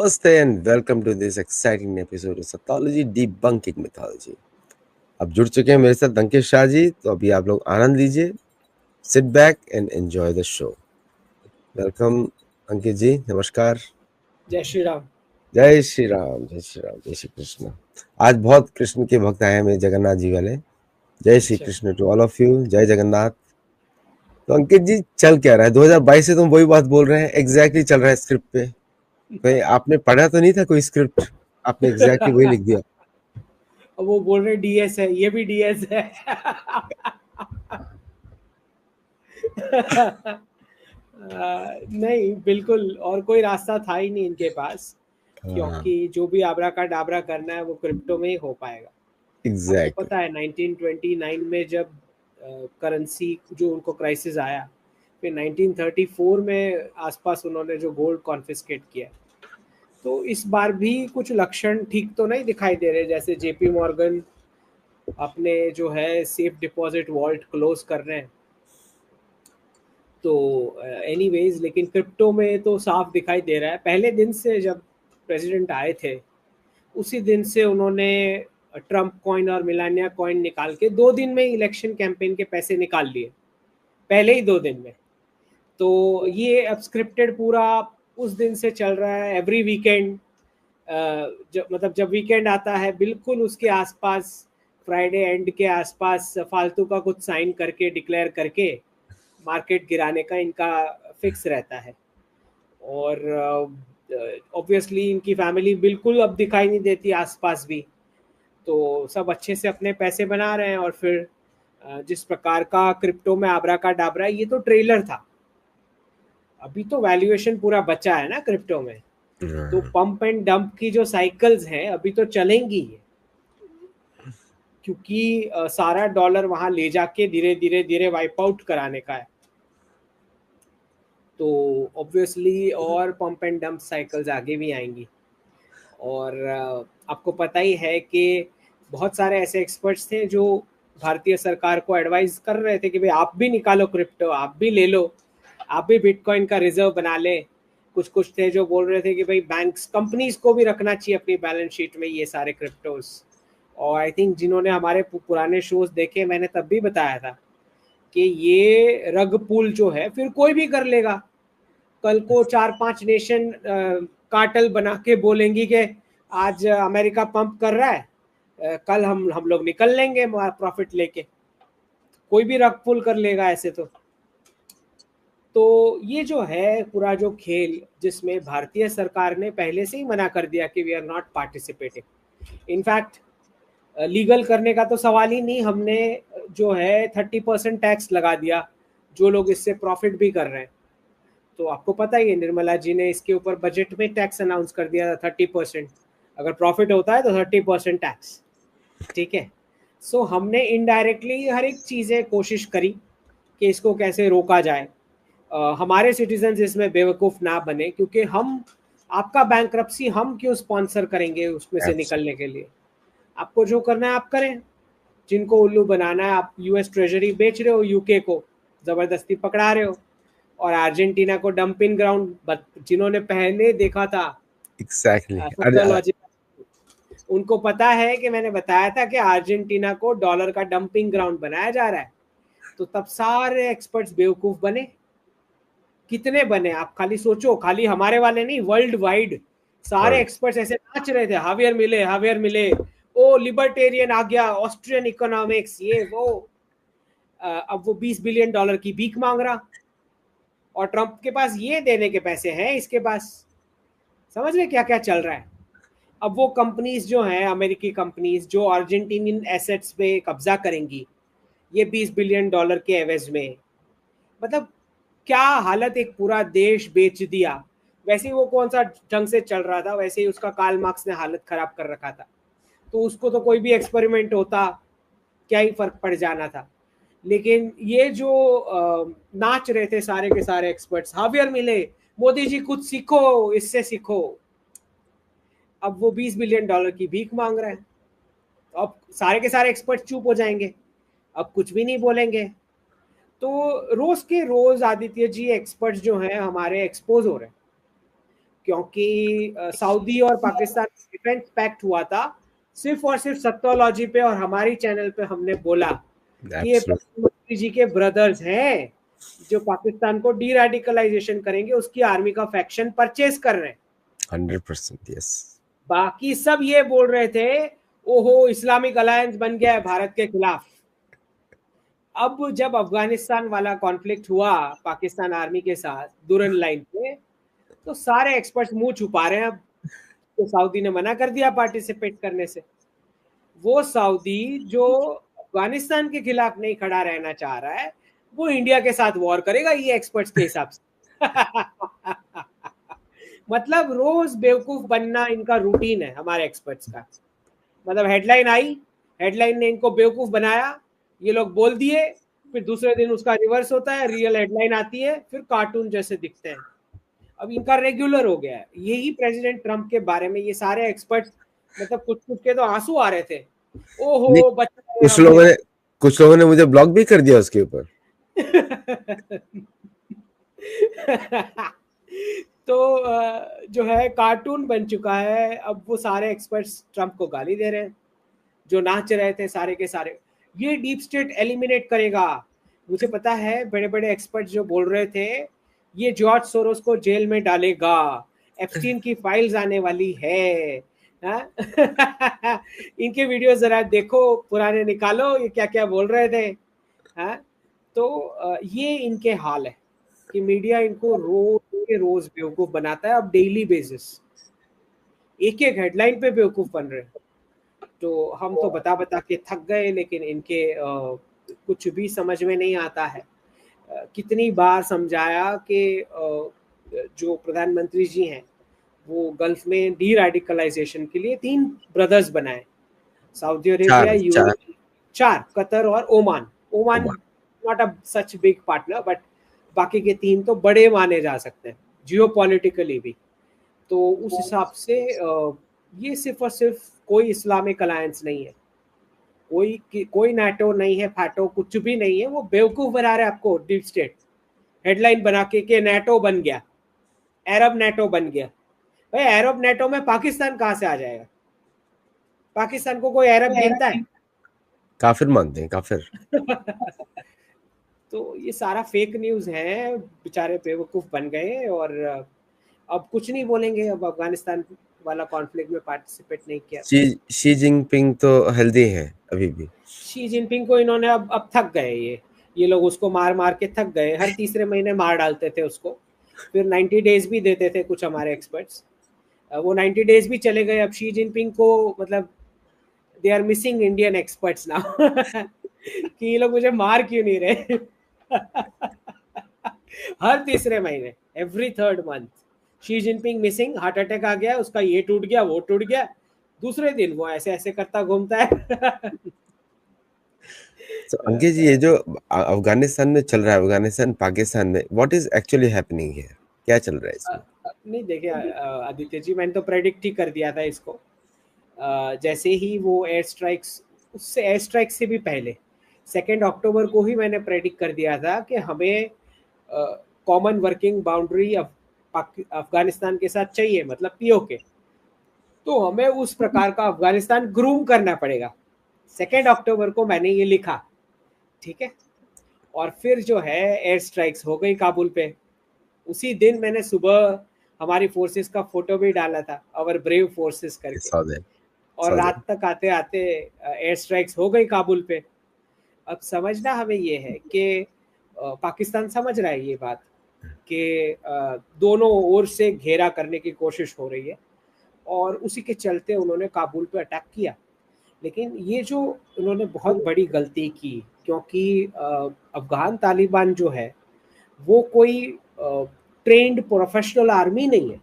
Namaste and welcome to this exciting episode of Satology Debunking Mythology. अब जुड़ चुके हैं मेरे साथ अंकित शाह जी, तो अभी आप लोग आनंद लीजिए. Sit back and enjoy the show. Welcome अंकित जी, नमस्कार. जय श्री राम. जय श्री राम, जय श्री राम, जय श्री कृष्ण. आज बहुत कृष्ण के भक्त आए हैं मेरे जगन्नाथ जी वाले. जय Shri Krishna to all of you. जय जगन्नाथ. तो अंकित जी, चल क्या रहा है? 2022 से तुम वही बात बोल रहे हैं, एग्जैक्टली चल रहा है स्क्रिप्ट पे. भाई आपने पढ़ा तो नहीं था कोई स्क्रिप्ट, आपने एग्जैक्टली वही लिख दिया. वो बोल रहे डीएस है, ये भी डीएस है. नहीं, बिल्कुल, और कोई रास्ता था ही नहीं इनके पास, क्योंकि जो भी आबरा का डाबरा करना है वो क्रिप्टो में ही हो पाएगा. एग्जैक्टली. पता है 1929 में जब करेंसी जो उनको क्राइसिस आया, फिर 1934 में आसपास उन्होंने जो गोल्ड कॉन्फिस्केट किया, तो इस बार भी कुछ लक्षण ठीक तो नहीं दिखाई दे रहे. जैसे जेपी मॉर्गन अपने जो है सेफ डिपॉजिट वॉल्ट क्लोज कर रहे हैं. तो एनीवेज, लेकिन क्रिप्टो में तो साफ दिखाई दे रहा है. पहले दिन से जब प्रेसिडेंट आए थे, उसी दिन से उन्होंने ट्रम्प कॉइन और मिलानिया कॉइन निकाल के 2 दिन में इलेक्शन कैंपेन के पैसे निकाल लिए, पहले ही 2 दिन में. तो ये अब स्क्रिप्टेड पूरा उस दिन से चल रहा है. एवरी वीकेंड, जब वीकेंड आता है, बिल्कुल उसके आसपास, फ्राइडे एंड के आसपास फालतू का कुछ साइन करके, डिक्लेयर करके मार्केट गिराने का इनका फिक्स रहता है. और ऑब्वियसली इनकी फैमिली बिल्कुल अब दिखाई नहीं देती आसपास भी. तो सब अच्छे से अपने पैसे बना रहे हैं. और फिर जिस प्रकार का क्रिप्टो में आबरा का डाबरा, ये तो ट्रेलर था. अभी तो वैल्यूएशन पूरा बचा है ना क्रिप्टो में. तो पंप एंड डंप की जो साइकिल्स हैं अभी तो चलेंगी, क्योंकि सारा डॉलर वहां ले जाके धीरे धीरे धीरे वाइप आउट कराने का है. तो ऑब्वियसली और पंप एंड डंप साइकिल्स आगे भी आएंगी. और आपको पता ही है कि बहुत सारे ऐसे एक्सपर्ट्स थे जो भारतीय सरकार को एडवाइस कर रहे थे कि भाई आप भी निकालो क्रिप्टो, आप भी ले लो, आप भी बिटकॉइन का रिजर्व बना ले. कुछ थे जो बोल रहे थे कि भाई बैंक्स, कंपनीज को भी रखना चाहिए अपनी बैलेंस शीट में ये सारे क्रिप्टोज. और आई थिंक जिन्होंने हमारे पुराने शोज देखे, मैंने तब भी बताया था कि ये रग पुल जो है फिर कोई भी कर लेगा. कल को 4-5 नेशन कार्टेल बना के बोलेंगी कि आज अमेरिका पंप कर रहा है, कल हम लोग निकल लेंगे प्रॉफिट लेके. कोई भी रग पुल कर लेगा ऐसे. तो ये जो है पूरा जो खेल, जिसमें भारतीय सरकार ने पहले से ही मना कर दिया कि we are not participating. In fact legal करने का तो सवाल ही नहीं. हमने जो है 30% टैक्स लगा दिया जो लोग इससे प्रॉफिट भी कर रहे हैं. तो आपको पता ही है, निर्मला जी ने इसके ऊपर बजट में टैक्स अनाउंस कर दिया था 30%. अगर प्रॉफिट होता है तो 30% टैक्स. ठीक है. सो हमने इनडायरेक्टली हर एक चीज़ें कोशिश करी कि इसको कैसे रोका जाए. हमारे सिटीजन्स इसमें बेवकूफ़ ना बने, क्योंकि हम, आपका बैंक्रप्सी हम क्यों स्पॉन्सर करेंगे उसमें से निकलने के लिए. आपको जो करना है आप करें. जिनको उल्लू बनाना है, आप यूएस ट्रेजरी बेच रहे हो, यूके को ज़बरदस्ती पकड़ा रहे हो, और अर्जेंटीना को डंपिंग ग्राउंड, जिन्होंने पहले देखा था एग्जैक्टली, उनको पता है कि मैंने बताया था कि अर्जेंटीना को डॉलर का डंपिंग ग्राउंड बनाया जा रहा है. तो तब सारे एक्सपर्ट्स बेवकूफ बने. कितने बने आप खाली सोचो. खाली हमारे वाले नहीं, वर्ल्ड वाइड सारे एक्सपर्ट्स ऐसे नाच रहे थे, हावियर मिले, ओ लिबर्टेरियन आ गया, ऑस्ट्रियन इकोनॉमिक्स, ये वो. अब वो $20 बिलियन की भीख मांग रहा, और ट्रंप के पास ये देने के पैसे हैं इसके पास. समझ रहे क्या क्या चल रहा है. अब वो कंपनीज जो हैं, अमेरिकी कंपनीज, जो अर्जेंटीनियन एसेट्स पे कब्जा करेंगी ये $20 बिलियन के एवज में. मतलब क्या हालत, एक पूरा देश बेच दिया. वैसे ही वो कौन सा ढंग से चल रहा था, वैसे ही उसका कार्ल मार्क्स ने हालत खराब कर रखा था. तो उसको तो कोई भी एक्सपेरिमेंट होता, क्या ही फर्क पड़ जाना था. लेकिन ये जो नाच रहे थे सारे के सारे एक्सपर्ट्स, हावियर मिले, मोदी जी कुछ सीखो, इससे सीखो. अब वो $20 बिलियन की भीख मांग रहे हैं. अब सारे के सारे एक्सपर्ट चुप हो जाएंगे, अब कुछ भी नहीं बोलेंगे. तो रोज के रोज आदित्य जी एक्सपर्ट्स जो हैं हमारे एक्सपोज हो रहे हैं. क्योंकि सऊदी और पाकिस्तान डिफेंस पैक्ट हुआ था सिर्फ और सिर्फ सत्तोलॉजी पे, और हमारी चैनल पे हमने बोला कि ये एब्सोल्युटली प्रधानमंत्री जी के ब्रदर्स हैं जो पाकिस्तान को डी रेडिकलाइजेशन करेंगे, उसकी आर्मी का फैक्शन परचेज कर रहे हैं। 100% यस। बाकी सब ये बोल रहे थे ओहो इस्लामिक अलायंस बन गया है भारत के खिलाफ। अब जब अफगानिस्तान वाला कॉन्फ्लिक्ट हुआ पाकिस्तान आर्मी के साथ दुरन लाइन पे, तो सारे एक्सपर्ट्स मुंह छुपा रहे हैं अब, तो सऊदी ने मना कर दिया पार्टिसिपेट करने से। वो सऊदी जो अफगानिस्तान के खिलाफ नहीं खड़ा रहना चाह रहा है, वो इंडिया के साथ वॉर करेगा, ये एक्सपर्ट्स के हिसाब से। मतलब रोज बेवकूफ बनना इनका रूटीन है हमारे एक्सपर्ट्स का। मतलब हेडलाइन आई, हेडलाइन ने इनको बेवकूफ बनाया, ये लोग बोल दिए, फिर दूसरे दिन उसका रिवर्स होता है, रियल हेडलाइन आती है, फिर कार्टून जैसे दिखते हैं। अब इनका रेगुलर हो गया है यही। प्रेसिडेंट ट्रम्प के बारे में ये सारे एक्सपर्ट्स, मतलब कुछ कुछ के तो आंसू आ रहे थे, नहीं, ओहो बच्चा कुछ लोगों ने मुझे ब्लॉक भी कर दिया उसके ऊपर। तो जो है कार्टून बन चुका है। अब वो सारे एक्सपर्ट्स ट्रम्प को गाली दे रहे हैं, जो नाच रहे थे सारे के सारे। ये डीप स्टेट एलिमिनेट करेगा, मुझे पता है। बड़े बड़े एक्सपर्ट जो बोल रहे थे ये जॉर्ज सोरोस को जेल में डालेगा, एप्स्टीन की फाइल्स आने वाली है। हाँ? इनके वीडियो जरा देखो, पुराने निकालो, ये क्या क्या बोल रहे थे। हाँ? तो ये इनके हाल है कि मीडिया इनको रोज बेवकूफ बनाता है। अब डेली बेसिस एक एक हेडलाइन पे बेवकूफ बन रहे हैं। तो हम तो बता बता के थक गए, लेकिन इनके कुछ भी समझ में नहीं आता है। कितनी बार समझाया कि जो प्रधानमंत्री जी हैं वो गल्फ में डी रेडिकलाइजेशन के लिए 3 ब्रदर्स बनाए, सऊदी अरेबिया, चार 4, कतर और Oman. Oman not a such big partner, but बाकी के 3 तो बड़े माने जा सकते हैं जियोपॉलिटिकली भी। तो उस हिसाब से ये सिर्फ और सिर्फ कोई इस्लामिक अलायंस नहीं है, कोई नाटो नहीं है, फाटो कुछ भी नहीं है। वो बेवकूफ बना रहे आपको डीप स्टेट, हेडलाइन बना के नाटो बन गया, अरब नाटो बन गया। भाई अरब नाटो में पाकिस्तान कहाँ से आ जाएगा? पाकिस्तान को कोई अरब गिनता है? काफिर मानते हैं, काफिर। तो ये सारा फेक न्यूज है, बेचारे बेवकूफ बन गए। और अब कुछ नहीं बोलेंगे। अब अफगानिस्तान वाला कॉन्फ्लिक्ट में पार्टिसिपेट नहीं किया। शी जिनपिंग तो हेल्दी है अभी भी। शी जिनपिंग को इन्होंने अब थक गए, ये लोग उसको मार मार के थक गए। हर तीसरे महीने मार डालते थे उसको, फिर 90 डेज भी देते थे कुछ हमारे एक्सपर्ट्स। वो 90 डेज भी चले गए। अब शी जिनपिंग को मतलब they are missing Indian experts now कि ये लोग मुझे मार क्यों नहीं रहे। हर तीसरे महीने, every 3rd month Xi Jinping missing, heart attack आ गया उसका, ये टूट गया वो टूट गया, दूसरे दिन वो ऐसे ऐसे करता घूमता है। तो अंकित जी, ये जो अफगानिस्तान में चल रहा है, अफगानिस्तान पाकिस्तान में, what is actually happening here? क्या चल रहा है इसमें? नहीं देखिए आदित्य जी, मैंने तो प्रेडिक्ट ही कर दिया था इसको। जैसे ही वो एयर स्ट्राइक्स, उससे एयर स्ट्राइक से भी पहले 2 अक्टूबर को ही मैंने प्रेडिक्ट कर दिया था कि हमें कॉमन वर्किंग बाउंड्री अफगानिस्तान के साथ चाहिए, मतलब पीओके। तो हमें उस प्रकार का अफगानिस्तान ग्रूम करना पड़ेगा। 2 अक्टूबर को मैंने ये लिखा, ठीक है। और फिर जो है एयर स्ट्राइक्स हो गई काबुल पे। उसी दिन मैंने सुबह हमारी फोर्सेस का फोटो भी डाला था, अवर ब्रेव फोर्सेस करके। और रात तक आते आते एयर स्ट्राइक्स हो गई काबुल पे। अब समझना हमें ये है कि पाकिस्तान समझ रहा है ये बात कि दोनों ओर से घेरा करने की कोशिश हो रही है, और उसी के चलते उन्होंने काबुल पे अटैक किया। लेकिन ये जो उन्होंने बहुत बड़ी गलती की, क्योंकि अफगान तालिबान जो है वो कोई ट्रेंड प्रोफेशनल आर्मी नहीं है,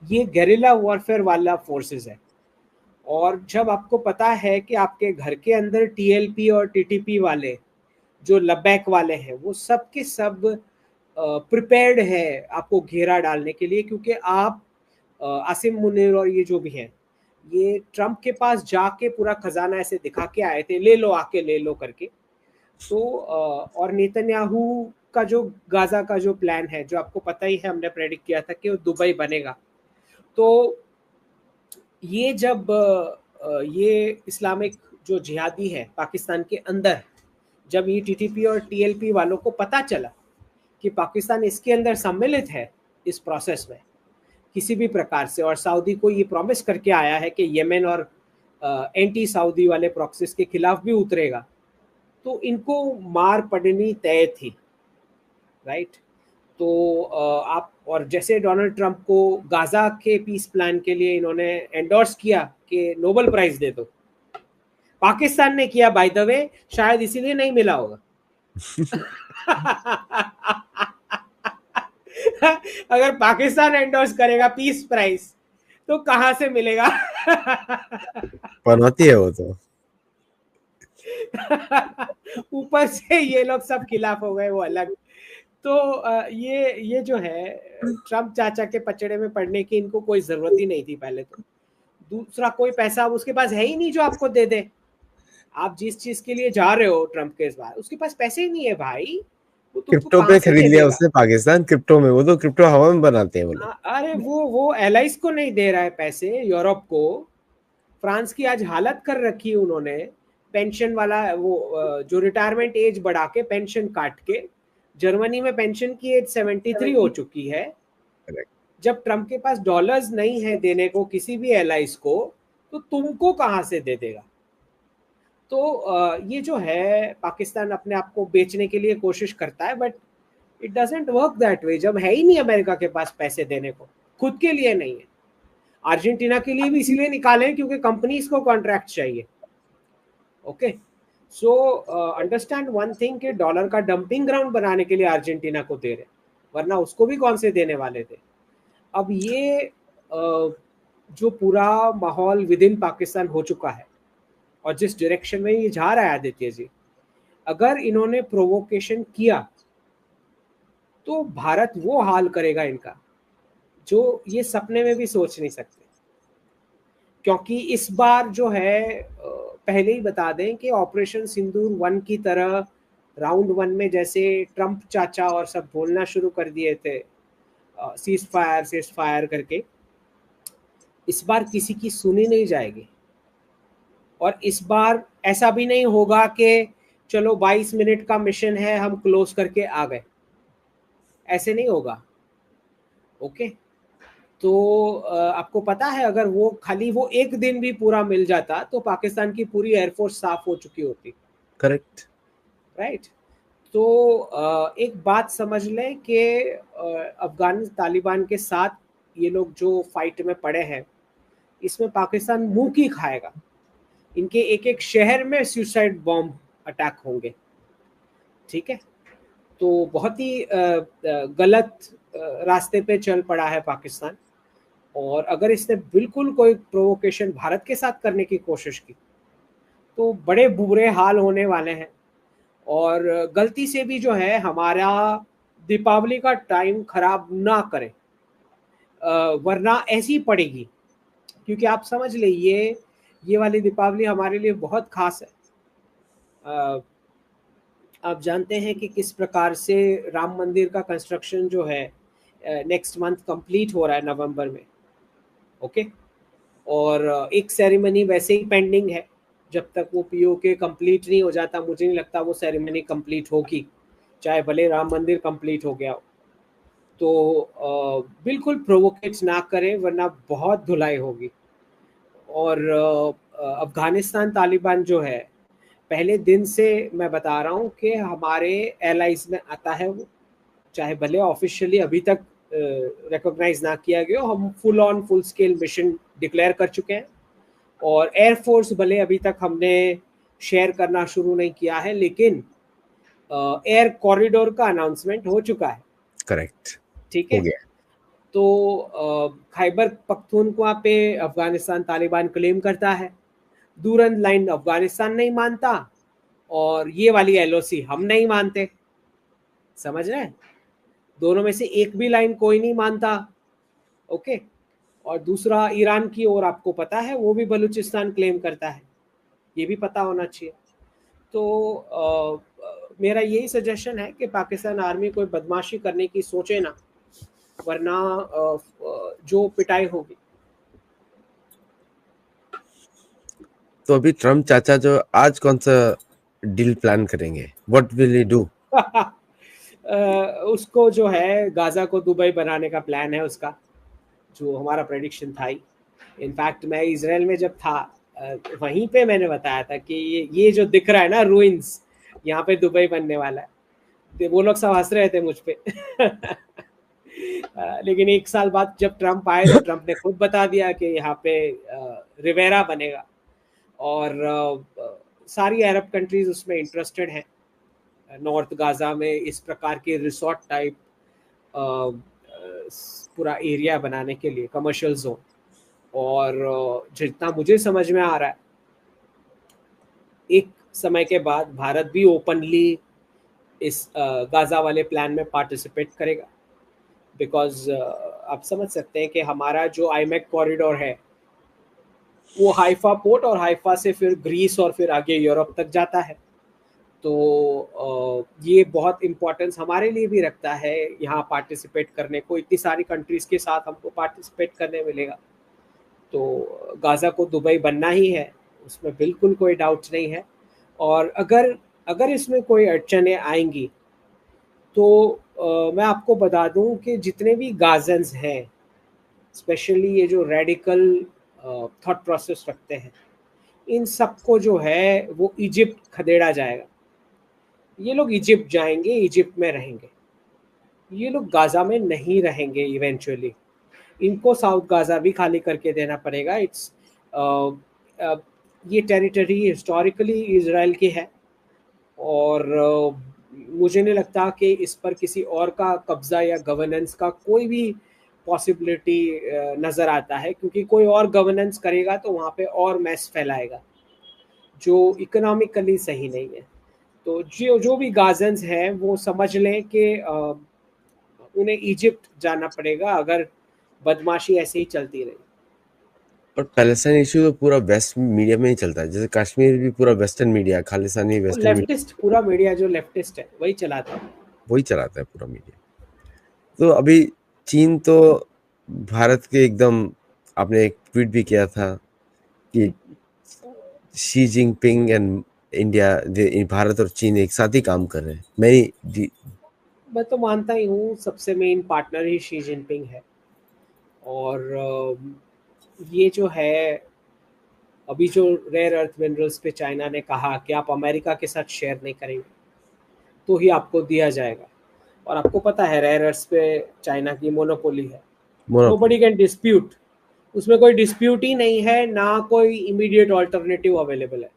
ये गेरिला वॉरफेयर वाला फोर्सेस है। और जब आपको पता है कि आपके घर के अंदर टीएलपी और टीटीपी वाले जो लबैक वाले हैं वो सब के सब प्रिपेयर्ड है आपको घेरा डालने के लिए, क्योंकि आप आसिम मुनीर और ये जो भी हैं, ये ट्रम्प के पास जाके पूरा खजाना ऐसे दिखा के आए थे, ले लो आके ले लो करके। तो और नेतन्याहू का जो गाजा का जो प्लान है, जो आपको पता ही है, हमने प्रेडिक्ट किया था कि वो दुबई बनेगा। तो ये जब ये इस्लामिक जो जिहादी है पाकिस्तान के अंदर, जब ये टीटीपी और टीएलपी वालों को पता चला कि पाकिस्तान इसके अंदर सम्मिलित है इस प्रोसेस में किसी भी प्रकार से, और सऊदी को ये प्रॉमिस करके आया है कि येमेन और एंटी सऊदी वाले प्रॉक्सिस के खिलाफ भी उतरेगा, तो इनको मार पड़नी तय थी, राइट। तो आप, और जैसे डोनाल्ड ट्रंप को गाजा के पीस प्लान के लिए इन्होंने एंडोर्स किया कि नोबेल प्राइज दे दो, पाकिस्तान ने किया बाय द वे, शायद इसीलिए नहीं मिला होगा। अगर पाकिस्तान एंडोर्स करेगा पीस प्राइज तो कहां से मिलेगा? पनौती है वो तो। ऊपर से ये लोग सब खिलाफ हो गए, वो अलग। तो ये जो है ट्रम्प चाचा के पचड़े में पड़ने की इनको कोई जरूरत ही नहीं थी पहले तो। दूसरा, कोई पैसा उसके पास है ही नहीं जो आपको दे दे। आप जिस चीज के लिए जा रहे हो ट्रम्प के इस बार, उसके पास पैसे ही नहीं है भाई, वो तुमको क्रिप्टो कहां पे से खरीद दे लिया देगा? उसने पाकिस्तान, क्रिप्टो में। वो तो क्रिप्टो हवा में बनाते हैं वो लोग। अरे वो एलाइस को नहीं दे रहा है पैसे, यूरोप को। फ्रांस की आज हालत कर रखी है उन्होंने, पेंशन वाला वो जो रिटायरमेंट एज बढ़ा के पेंशन काट के, जर्मनी में पेंशन की एज 73 हो चुकी है। जब ट्रम्प के पास डॉलर्स नहीं है देने को किसी भी एलाइस को, तो तुमको कहां से दे देगा? तो ये जो है पाकिस्तान अपने आप को बेचने के लिए कोशिश करता है, but it doesn't work that way. जब है ही नहीं अमेरिका के पास पैसे देने को, खुद के लिए नहीं है। अर्जेंटीना के लिए भी इसीलिए निकाले क्योंकि कंपनीज को कॉन्ट्रैक्ट चाहिए। Okay, so understand one thing कि डॉलर का डंपिंग ग्राउंड बनाने के लिए अर्जेंटीना को दे रहे, वरना उसको भी कौन से देने वाले थे। अब ये जो पूरा माहौल विद इन पाकिस्तान हो चुका है और जिस डायरेक्शन में ये जा रहा है आदित्य जी, अगर इन्होंने प्रोवोकेशन किया तो भारत वो हाल करेगा इनका जो ये सपने में भी सोच नहीं सकते। क्योंकि इस बार जो है पहले ही बता दें कि ऑपरेशन सिंदूर 1 की तरह राउंड 1 में जैसे ट्रम्प चाचा और सब बोलना शुरू कर दिए थे सीज फायर करके, इस बार किसी की सुनी नहीं जाएगी। और इस बार ऐसा भी नहीं होगा कि चलो 22 मिनट का मिशन है हम क्लोज करके आ गए, ऐसे नहीं होगा। ओके, तो आपको पता है अगर वो खाली वो एक दिन भी पूरा मिल जाता तो पाकिस्तान की पूरी एयरफोर्स साफ हो चुकी होती। Correct, right. तो एक बात समझ लें कि अफगान तालिबान के साथ ये लोग जो फाइट में पड़े हैं, इसमें पाकिस्तान मुंह की खाएगा। इनके एक एक शहर में सुसाइड बॉम्ब अटैक होंगे, ठीक है। तो बहुत ही गलत रास्ते पे चल पड़ा है पाकिस्तान। और अगर इसने बिल्कुल कोई प्रोवोकेशन भारत के साथ करने की कोशिश की तो बड़े बुरे हाल होने वाले हैं। और गलती से भी जो है हमारा दीपावली का टाइम खराब ना करें, वरना ऐसी पड़ेगी। क्योंकि आप समझ ले ये वाली दीपावली हमारे लिए बहुत खास है। आप जानते हैं कि किस प्रकार से राम मंदिर का कंस्ट्रक्शन जो है नेक्स्ट मंथ कंप्लीट हो रहा है नवंबर में। ओके, और एक सेरेमनी वैसे ही पेंडिंग है। जब तक वो पीओके कंप्लीट नहीं हो जाता मुझे नहीं लगता वो सेरेमनी कंप्लीट होगी, चाहे भले राम मंदिर कंप्लीट हो गया हो। तो बिल्कुल प्रोवोकेट ना करें वरना बहुत धुलाई होगी। और अफगानिस्तान तालिबान जो है पहले दिन से मैं बता रहा हूँ कि हमारे एलाइज में आता है वो, चाहे भले ऑफिशियली अभी तक रिकॉग्नाइज ना किया गया, हम फुल स्केल मिशन डिक्लेयर कर चुके हैं। और एयरफोर्स भले अभी तक हमने शेयर करना शुरू नहीं किया है, लेकिन एयर कॉरिडोर का अनाउंसमेंट हो चुका है। करेक्ट, ठीक हो है। गया। तो खैबर पख्तूनख्वा पे अफगानिस्तान तालिबान क्लेम करता है, दूरंद लाइन अफगानिस्तान नहीं मानता, और ये वाली एलओसी हम नहीं मानते। समझ रहे हैं? दोनों में से एक भी लाइन कोई नहीं मानता। ओके, और दूसरा ईरान की ओर आपको पता है वो भी बलूचिस्तान क्लेम करता है, ये भी पता होना चाहिए। तो मेरा यही सजेशन है कि पाकिस्तान आर्मी कोई बदमाशी करने की सोचे ना, वरना जो पिटाई होगी तो अभी ट्रम्प चाचा जो आज कौन सा डील प्लान करेंगे? What will he do? उसको जो है गाजा को दुबई बनाने का प्लान है उसका, जो हमारा प्रेडिक्शन था ही। इनफैक्ट मैं इसराइल में जब था, वहीं पे मैंने बताया था कि ये जो दिख रहा है ना रूइंस, यहाँ पे दुबई बनने वाला है। तो वो लोग सब हंस रहे थे मुझ पे। लेकिन एक साल बाद जब ट्रम्प आए तो ट्रम्प ने खुद बता दिया कि यहाँ पे रिवेरा बनेगा, और सारी अरब कंट्रीज उसमें इंटरेस्टेड हैं, नॉर्थ गाजा में इस प्रकार के रिसोर्ट टाइप पूरा एरिया बनाने के लिए, कमर्शियल जोन। और जितना मुझे समझ में आ रहा है, एक समय के बाद भारत भी ओपनली इस गाजा वाले प्लान में पार्टिसिपेट करेगा, बिकॉज आप समझ सकते हैं कि हमारा जो आईमेक कॉरिडोर है वो हाइफा पोर्ट और हाइफा से फिर ग्रीस और फिर आगे यूरोप तक जाता है। तो ये बहुत इम्पोर्टेंस हमारे लिए भी रखता है यहाँ पार्टिसिपेट करने को, इतनी सारी कंट्रीज के साथ हमको पार्टिसिपेट करने मिलेगा। तो गाजा को दुबई बनना ही है, उसमें बिल्कुल कोई डाउट नहीं है। और अगर अगर इसमें कोई अड़चनें आएंगी तो मैं आपको बता दूं कि जितने भी गाजन्स हैं, स्पेशली ये जो रेडिकल थॉट प्रोसेस रखते हैं, इन सबको जो है वो इजिप्ट खदेड़ा जाएगा। ये लोग इजिप्ट जाएंगे, इजिप्ट में रहेंगे, ये लोग गाजा में नहीं रहेंगे इवेंचुअली। इनको साउथ गाजा भी खाली करके देना पड़ेगा। इट्स ये टेरिटरी हिस्टोरिकली इसराइल की है, और मुझे नहीं लगता कि इस पर किसी और का कब्जा या गवर्नेंस का कोई भी पॉसिबिलिटी नज़र आता है, क्योंकि कोई और गवर्नेंस करेगा तो वहाँ पे और मैस फैलाएगा जो इकोनॉमिकली सही नहीं है। तो जो जो भी गाजन्स हैं वो समझ लें कि उन्हें इजिप्ट जाना पड़ेगा अगर बदमाशी ऐसे ही चलती रही। और पैलेस्टाइन इशू तो पूरा वेस्ट मीडिया में ही चलता है, जैसे कश्मीर भी पूरा वेस्टर्न मीडिया, खालिस्तानी वो वेस्टर्न मीडिया लेफ्टिस्ट, पूरा मीडिया जो लेफ्टिस्ट है वही चलाता है। वही चलाता है पूरा मीडिया। तो अभी चीन तो भारत के एकदम, आपने एक ट्वीट भी किया था कि Xi Jinping and India, Bharat और चीन एक साथ ही काम कर रहे हैं। मैं तो मानता ही हूँ सबसे मेन पार्टनर ही शी जिनपिंग है। और ये जो है अभी जो रेयर अर्थ मिनरल्स पे चाइना ने कहा कि आप अमेरिका के साथ शेयर नहीं करेंगे तो ही आपको दिया जाएगा, और आपको पता है रेयर अर्थ्स पे चाइना की मोनोपोली है, मोनोपोली। Nobody can dispute. उसमें कोई डिस्प्यूट ही नहीं है, ना कोई इमीडिएट ऑल्टरनेटिव अवेलेबल है।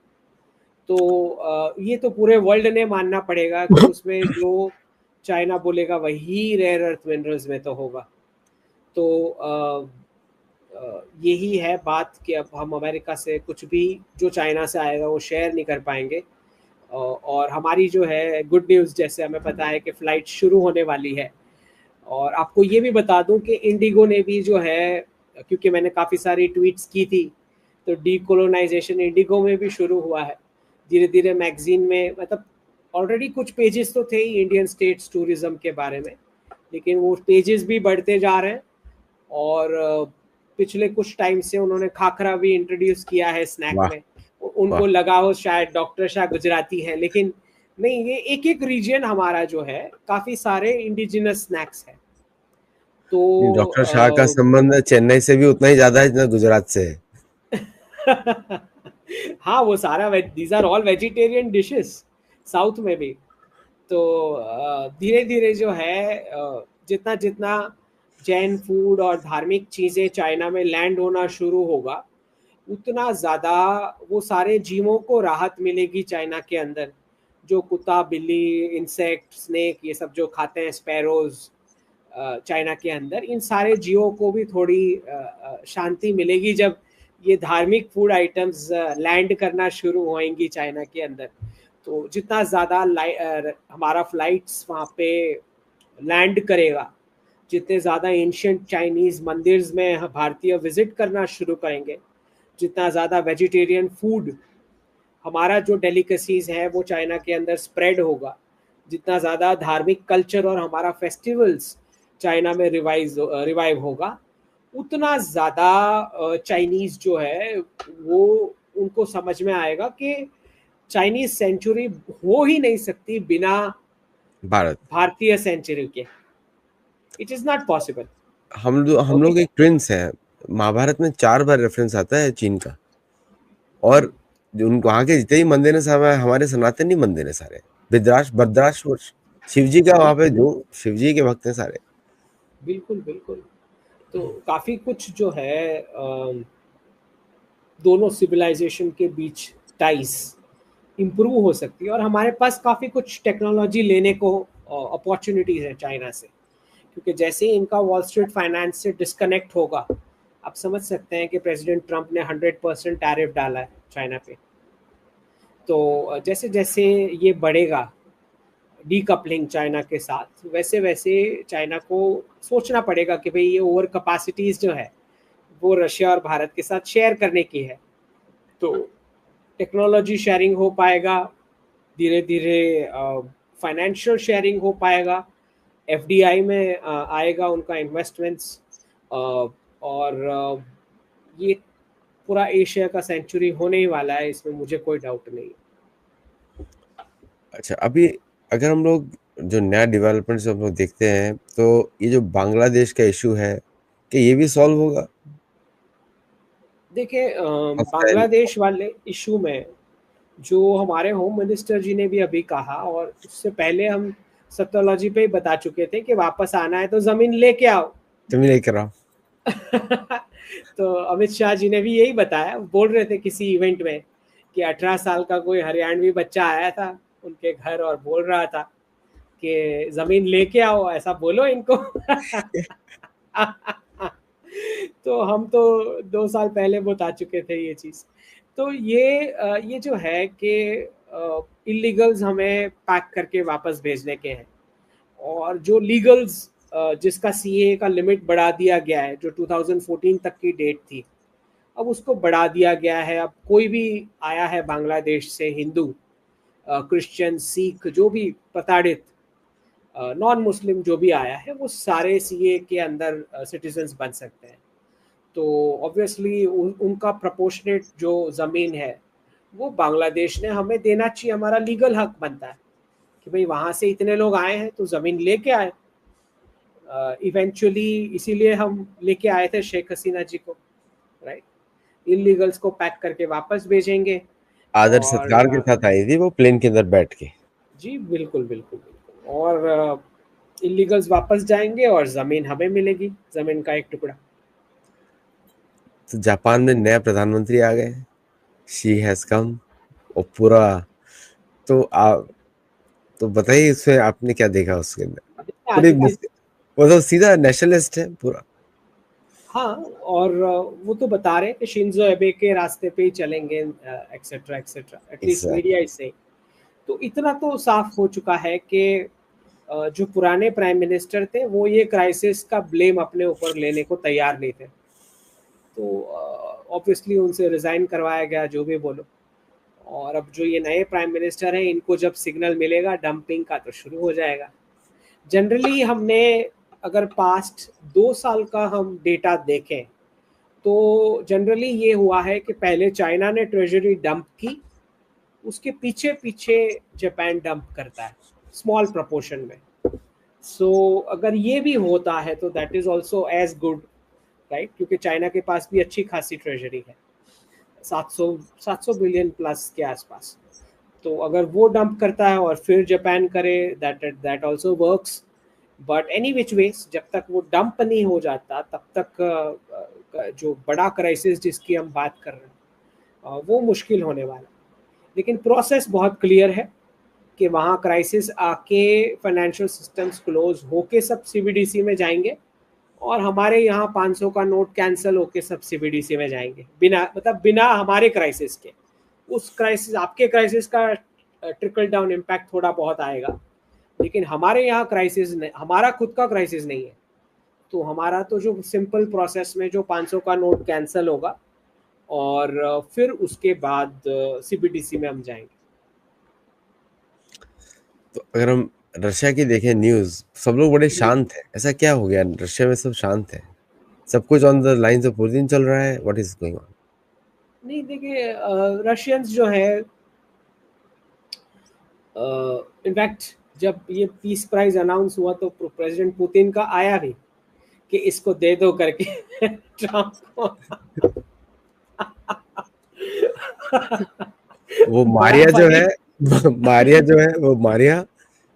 तो ये तो पूरे वर्ल्ड ने मानना पड़ेगा कि उसमें जो चाइना बोलेगा वही रेयर अर्थ मिनरल्स में तो होगा। तो यही है बात कि अब हम अमेरिका से कुछ भी जो चाइना से आएगा वो शेयर नहीं कर पाएंगे। और हमारी जो है गुड न्यूज़, जैसे हमें पता है कि फ़्लाइट शुरू होने वाली है। और आपको ये भी बता दूं कि इंडिगो ने भी जो है, क्योंकि मैंने काफ़ी सारी ट्वीट्स की थी, तो डीकोलोनाइजेशन इंडिगो में भी शुरू हुआ है धीरे धीरे। मैगजीन में मतलब ऑलरेडी कुछ पेजेस तो थे ही इंडियन स्टेट्स टूरिज्म के बारे में, लेकिन वो पेजेस भी बढ़ते जा रहे हैं। और पिछले कुछ टाइम से उन्होंने खाखरा भी इंट्रोड्यूस किया है स्नैक वाह में। उनको वाह। लगा हो शायद डॉक्टर शाह गुजराती है, लेकिन नहीं, ये एक एक रीजन हमारा जो है काफ़ी सारे इंडिजिनस स्नैक्स है। तो डॉक्टर शाह का संबंध चेन्नई से भी उतना ही ज्यादा है जितना गुजरात से है। हाँ, वो सारा these are all vegetarian dishes south में भी। तो धीरे धीरे जो है जितना जितना जैन फूड और धार्मिक चीज़ें चाइना में लैंड होना शुरू होगा, उतना ज़्यादा वो सारे जीवों को राहत मिलेगी चाइना के अंदर। जो कुत्ता बिल्ली इंसेक्ट स्नेक ये सब जो खाते हैं, स्पैरोज, चाइना के अंदर इन सारे जीवों को भी थोड़ी शांति मिलेगी जब ये धार्मिक फूड आइटम्स लैंड करना शुरू होएंगी चाइना के अंदर। तो जितना ज़्यादा हमारा फ्लाइट्स वहाँ पे लैंड करेगा, जितने ज़्यादा एंशियंट चाइनीज़ मंदिर्स में भारतीय विजिट करना शुरू करेंगे, जितना ज़्यादा वेजिटेरियन फूड हमारा जो डेलिकेसीज है वो चाइना के अंदर स्प्रेड होगा, जितना ज़्यादा धार्मिक कल्चर और हमारा फेस्टिवल्स चाइना में रिवाइव होगा, उतना ज़्यादा चाइनीज़ जो है वो उनको समझ में आएगा कि चाइनीज सेंचुरी हो ही नहीं सकती बिना भारत। भारतीय सेंचुरी के। It is not possible. हम ओके। लोग एक ट्विंस हैं। महाभारत में 4 बार रेफरेंस आता है चीन का, और जो उन वहाँ के जितने ही मंदिर हैं सब हमारे सनातनी मंदिर हैं सारे। विद्राश भद्राश शिव जी का वहाँ पे, जो शिव जी के भक्त हैं सारे। बिल्कुल बिल्कुल। तो काफी कुछ जो है दोनों सिविलाइजेशन के बीच टाइज इम्प्रूव हो सकती है, और हमारे पास काफी कुछ टेक्नोलॉजी लेने को अपॉर्चुनिटीज है चाइना से, क्योंकि जैसे ही इनका वॉल स्ट्रीट फाइनेंस से डिस्कनेक्ट होगा, आप समझ सकते हैं कि प्रेसिडेंट ट्रंप ने 100% टैरिफ डाला है चाइना पे। तो जैसे जैसे ये बढ़ेगा डीकपलिंग चाइना के साथ, वैसे वैसे चाइना को सोचना पड़ेगा कि भाई ये ओवर कैपेसिटीज जो है वो रशिया और भारत के साथ शेयर करने की है। तो टेक्नोलॉजी शेयरिंग हो पाएगा, धीरे धीरे फाइनेंशियल शेयरिंग हो पाएगा, एफडीआई में आएगा उनका इन्वेस्टमेंट्स, और ये पूरा एशिया का सेंचुरी होने ही वाला है, इसमें मुझे कोई डाउट नहीं है। अच्छा, अभी अगर हम लोग जो नया डेवलपमेंट हम लोग देखते हैं, तो ये जो बांग्लादेश का इशू है, कि ये भी सॉल्व होगा? देखिए हॉस्टाइल। बांग्लादेश वाले इशू में जो हमारे होम मिनिस्टर जी ने भी अभी कहा, और उससे पहले हम सत्योलॉजी पे ही बता चुके थे कि वापस आना है तो जमीन लेके आओ। तुम ही लेकर आओ। तो अमित शाह जी ने भी यही बताया, बोल रहे थे किसी इवेंट में कि 18 साल का कोई हरियाणवी बच्चा आया था उनके घर और बोल रहा था कि जमीन लेके आओ, ऐसा बोलो इनको। तो हम तो 2 साल पहले बता चुके थे ये चीज। तो ये जो है कि इलीगल्स हमें पैक करके वापस भेजने के हैं, और जो लीगल्स जिसका सीए का लिमिट बढ़ा दिया गया है, जो 2014 तक की डेट थी, अब उसको बढ़ा दिया गया है। अब कोई भी आया है बांग्लादेश से, हिंदू, क्रिश्चियन, सिख, जो भी प्रताड़ित नॉन मुस्लिम जो भी आया है, वो सारे सीए के अंदर सिटीजन्स बन सकते हैं। तो ऑब्वियसली उनका प्रोपोर्शनेट जो ज़मीन है वो बांग्लादेश ने हमें देना चाहिए, हमारा लीगल हक बनता है कि भाई वहाँ से इतने लोग आए हैं तो ज़मीन लेके आए। इवेंचुअली इसीलिए हम लेके आए थे शेख हसीना जी को, राइट। इलीगल्स को पैक करके वापस भेजेंगे। आदर और सत्कार के साथ आई थी वो प्लेन के अंदर बैठ के। जी बिल्कुल बिल्कुल बिल्कुल। और इलीगल्स वापस जाएंगे और ज़मीन हमें मिलेगी, ज़मीन का एक टुकड़ा। तो जापान में नया प्रधानमंत्री आ गए, शी हैज कम, और पूरा, तो तो बताइए इसमें आपने क्या देखा उसके अंदर? पूरी आगे वो तो सीधा नेशनलिस्ट है पूरा। हाँ, और वो तो बता रहे हैं कि शिंजो एबे के रास्ते पे ही चलेंगे, etcetera etcetera, at least media is saying. तो इतना तो साफ हो चुका है कि जो पुराने प्राइम मिनिस्टर थे वो ये क्राइसिस का ब्लेम अपने ऊपर लेने को तैयार नहीं थे। तो ऑब्वियसली उनसे रिजाइन करवाया गया, जो भी बोलो। और अब जो ये नए प्राइम मिनिस्टर हैं, इनको जब सिग्नल मिलेगा डंपिंग का तो शुरू हो जाएगा। जनरली हमने अगर पास्ट 2 साल का हम डेटा देखें तो जनरली ये हुआ है कि पहले चाइना ने ट्रेजरी डंप की, उसके पीछे पीछे जापान डंप करता है स्मॉल प्रपोर्शन में। सो अगर ये भी होता है तो that is also as good, right, क्योंकि चाइना के पास भी अच्छी खासी ट्रेजरी है, 700 बिलियन प्लस के आसपास। तो अगर वो डंप करता है और फिर जापान करे, that also works. But any which ways, जब तक वो डंप नहीं हो जाता तब तक जो बड़ा क्राइसिस जिसकी हम बात कर रहे हैं वो मुश्किल होने वाला है। लेकिन प्रोसेस बहुत क्लियर है कि वहाँ क्राइसिस आके फाइनेंशियल सिस्टम्स क्लोज होके सब सीबीडीसी में जाएंगे, और हमारे यहाँ 500 का नोट कैंसिल होके सब सीबीडीसी में जाएंगे, बिना मतलब बिना हमारे क्राइसिस के। उस क्राइसिस, आपके क्राइसिस का ट्रिकल डाउन इम्पैक्ट थोड़ा बहुत आएगा, लेकिन हमारे यहाँ क्राइसिस, हमारा खुद का क्राइसिस नहीं है। तो हमारा तो जो सिंपल प्रोसेस में जो 500 का नोट कैंसिल होगा, और फिर उसके बाद सीबीडीसी में हम जाएंगे। तो अगर हम रशिया की देखें न्यूज, सब लोग बड़े शांत हैं, ऐसा क्या हो गया रशिया में? सब शांत है, सब कुछ on the lines of Putin चल रहा है, व्हाट इज गोइंग ऑन? नहीं देखिए, रशियंस जो है, इनफैक्ट जब ये पीस प्राइज अनाउंस हुआ तो प्रेसिडेंट पुतिन का आया भी कि इसको दे दो करके ट्रम्प को। वो बड़ा मारिया जो फनी। है मारिया जो है वो मारिया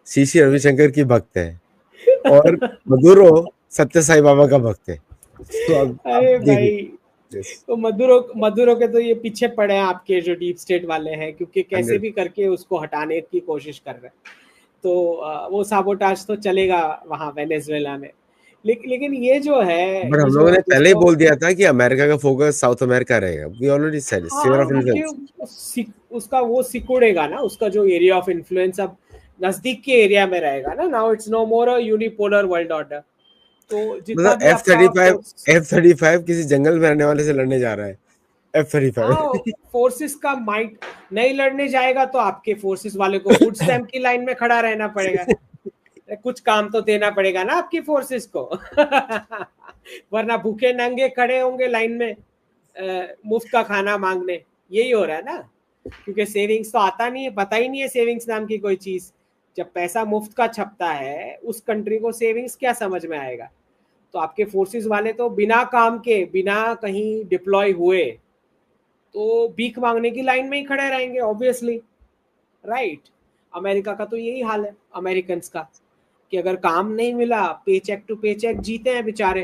सीसी रविशंकर की भक्त है और मदुरो सत्य साई बाबा का भक्त है। तो अब आप अरे देखिए। भाई, यस, तो मदुरो के तो ये पीछे पड़े हैं आपके जो डीप स्टेट वाले हैं, क्योंकि कैसे 100। भी करके उसको हटाने की कोशिश कर रहे हैं। तो वो साबोटाज तो चलेगा वहां वेनेजुएला में। लेकिन ये जो है, बट ये हम लोगों जो ने पहले ही जिसको, बोल दिया था कि अमेरिका का फोकस साउथ अमेरिका रहेगा। We already said sphere of हाँ क्योंकि इन्फ्लुएंस। उसका वो सिकुड़ेगा ना, उसका जो एरिया ऑफ इन्फ्लुएंस अब नजदीक के एरिया में रहेगा ना। Now it's no more a unipolar world order. तो जितना मतलब भी आपका फोर्स, F-35 किसी जंगल में रहने वाले से लड़ने जा रहा है। हाँ, F-35 फोर्सेस का माइंड नहीं लड़ने जाएगा तो आपके फोर्सेस वाले को फूड स्टैम्प की लाइन में खड़ा रहना पड़ेगा। कुछ काम तो देना पड़ेगा ना आपकी फोर्सेस को। वरना भूखे नंगे खड़े होंगे लाइन में मुफ्त का खाना मांगने। यही हो रहा है ना, क्योंकि सेविंग्स तो आता नहीं है, पता ही नहीं है सेविंग्स नाम की कोई चीज। जब पैसा मुफ्त का छपता है, उस कंट्री को सेविंग्स क्या समझ में आएगा। तो आपके फोर्सेस वाले तो बिना काम के, बिना कहीं डिप्लॉय हुए, तो भीख मांगने की लाइन में ही खड़े रहेंगे ऑब्वियसली, राइट। अमेरिका का तो यही हाल है अमेरिकन का, कि अगर काम नहीं मिला, पे चेक टू पे चेक जीते हैं बेचारे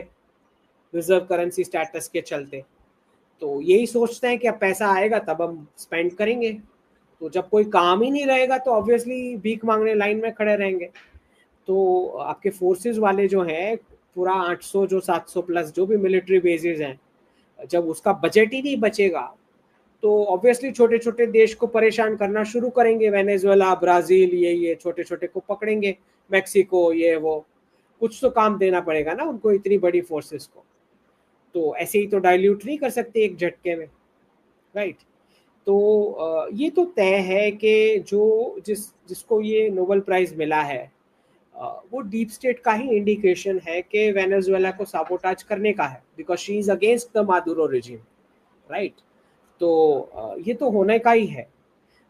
रिजर्व करेंसी स्टेटस के चलते। तो यही सोचते हैं कि अब पैसा आएगा तब हम स्पेंड करेंगे। तो जब कोई काम ही नहीं रहेगा तो ऑब्वियसली भीख मांगने लाइन में खड़े रहेंगे। तो आपके फोर्सेस वाले जो हैं, पूरा 800 जो 700 प्लस जो भी मिलिट्री बेसिस हैं, जब उसका बजट ही नहीं बचेगा तो ऑब्वियसली छोटे छोटे देश को परेशान करना शुरू करेंगे। वेनेजुएला, ब्राजील, ये छोटे छोटे को पकड़ेंगे, मेक्सिको, ये वो। कुछ तो काम देना पड़ेगा ना उनको, इतनी बड़ी फोर्सेस को। तो ऐसे ही तो डाइल्यूट नहीं कर सकते एक झटके में, राइट। तो ये तो तय है कि जिसको ये नोबेल प्राइज मिला है, वो डीप स्टेट का ही इंडिकेशन है कि वेनेजुएला को साबोटाज करने का है, because she is against the Maduro regime, right. तो ये तो होने का ही है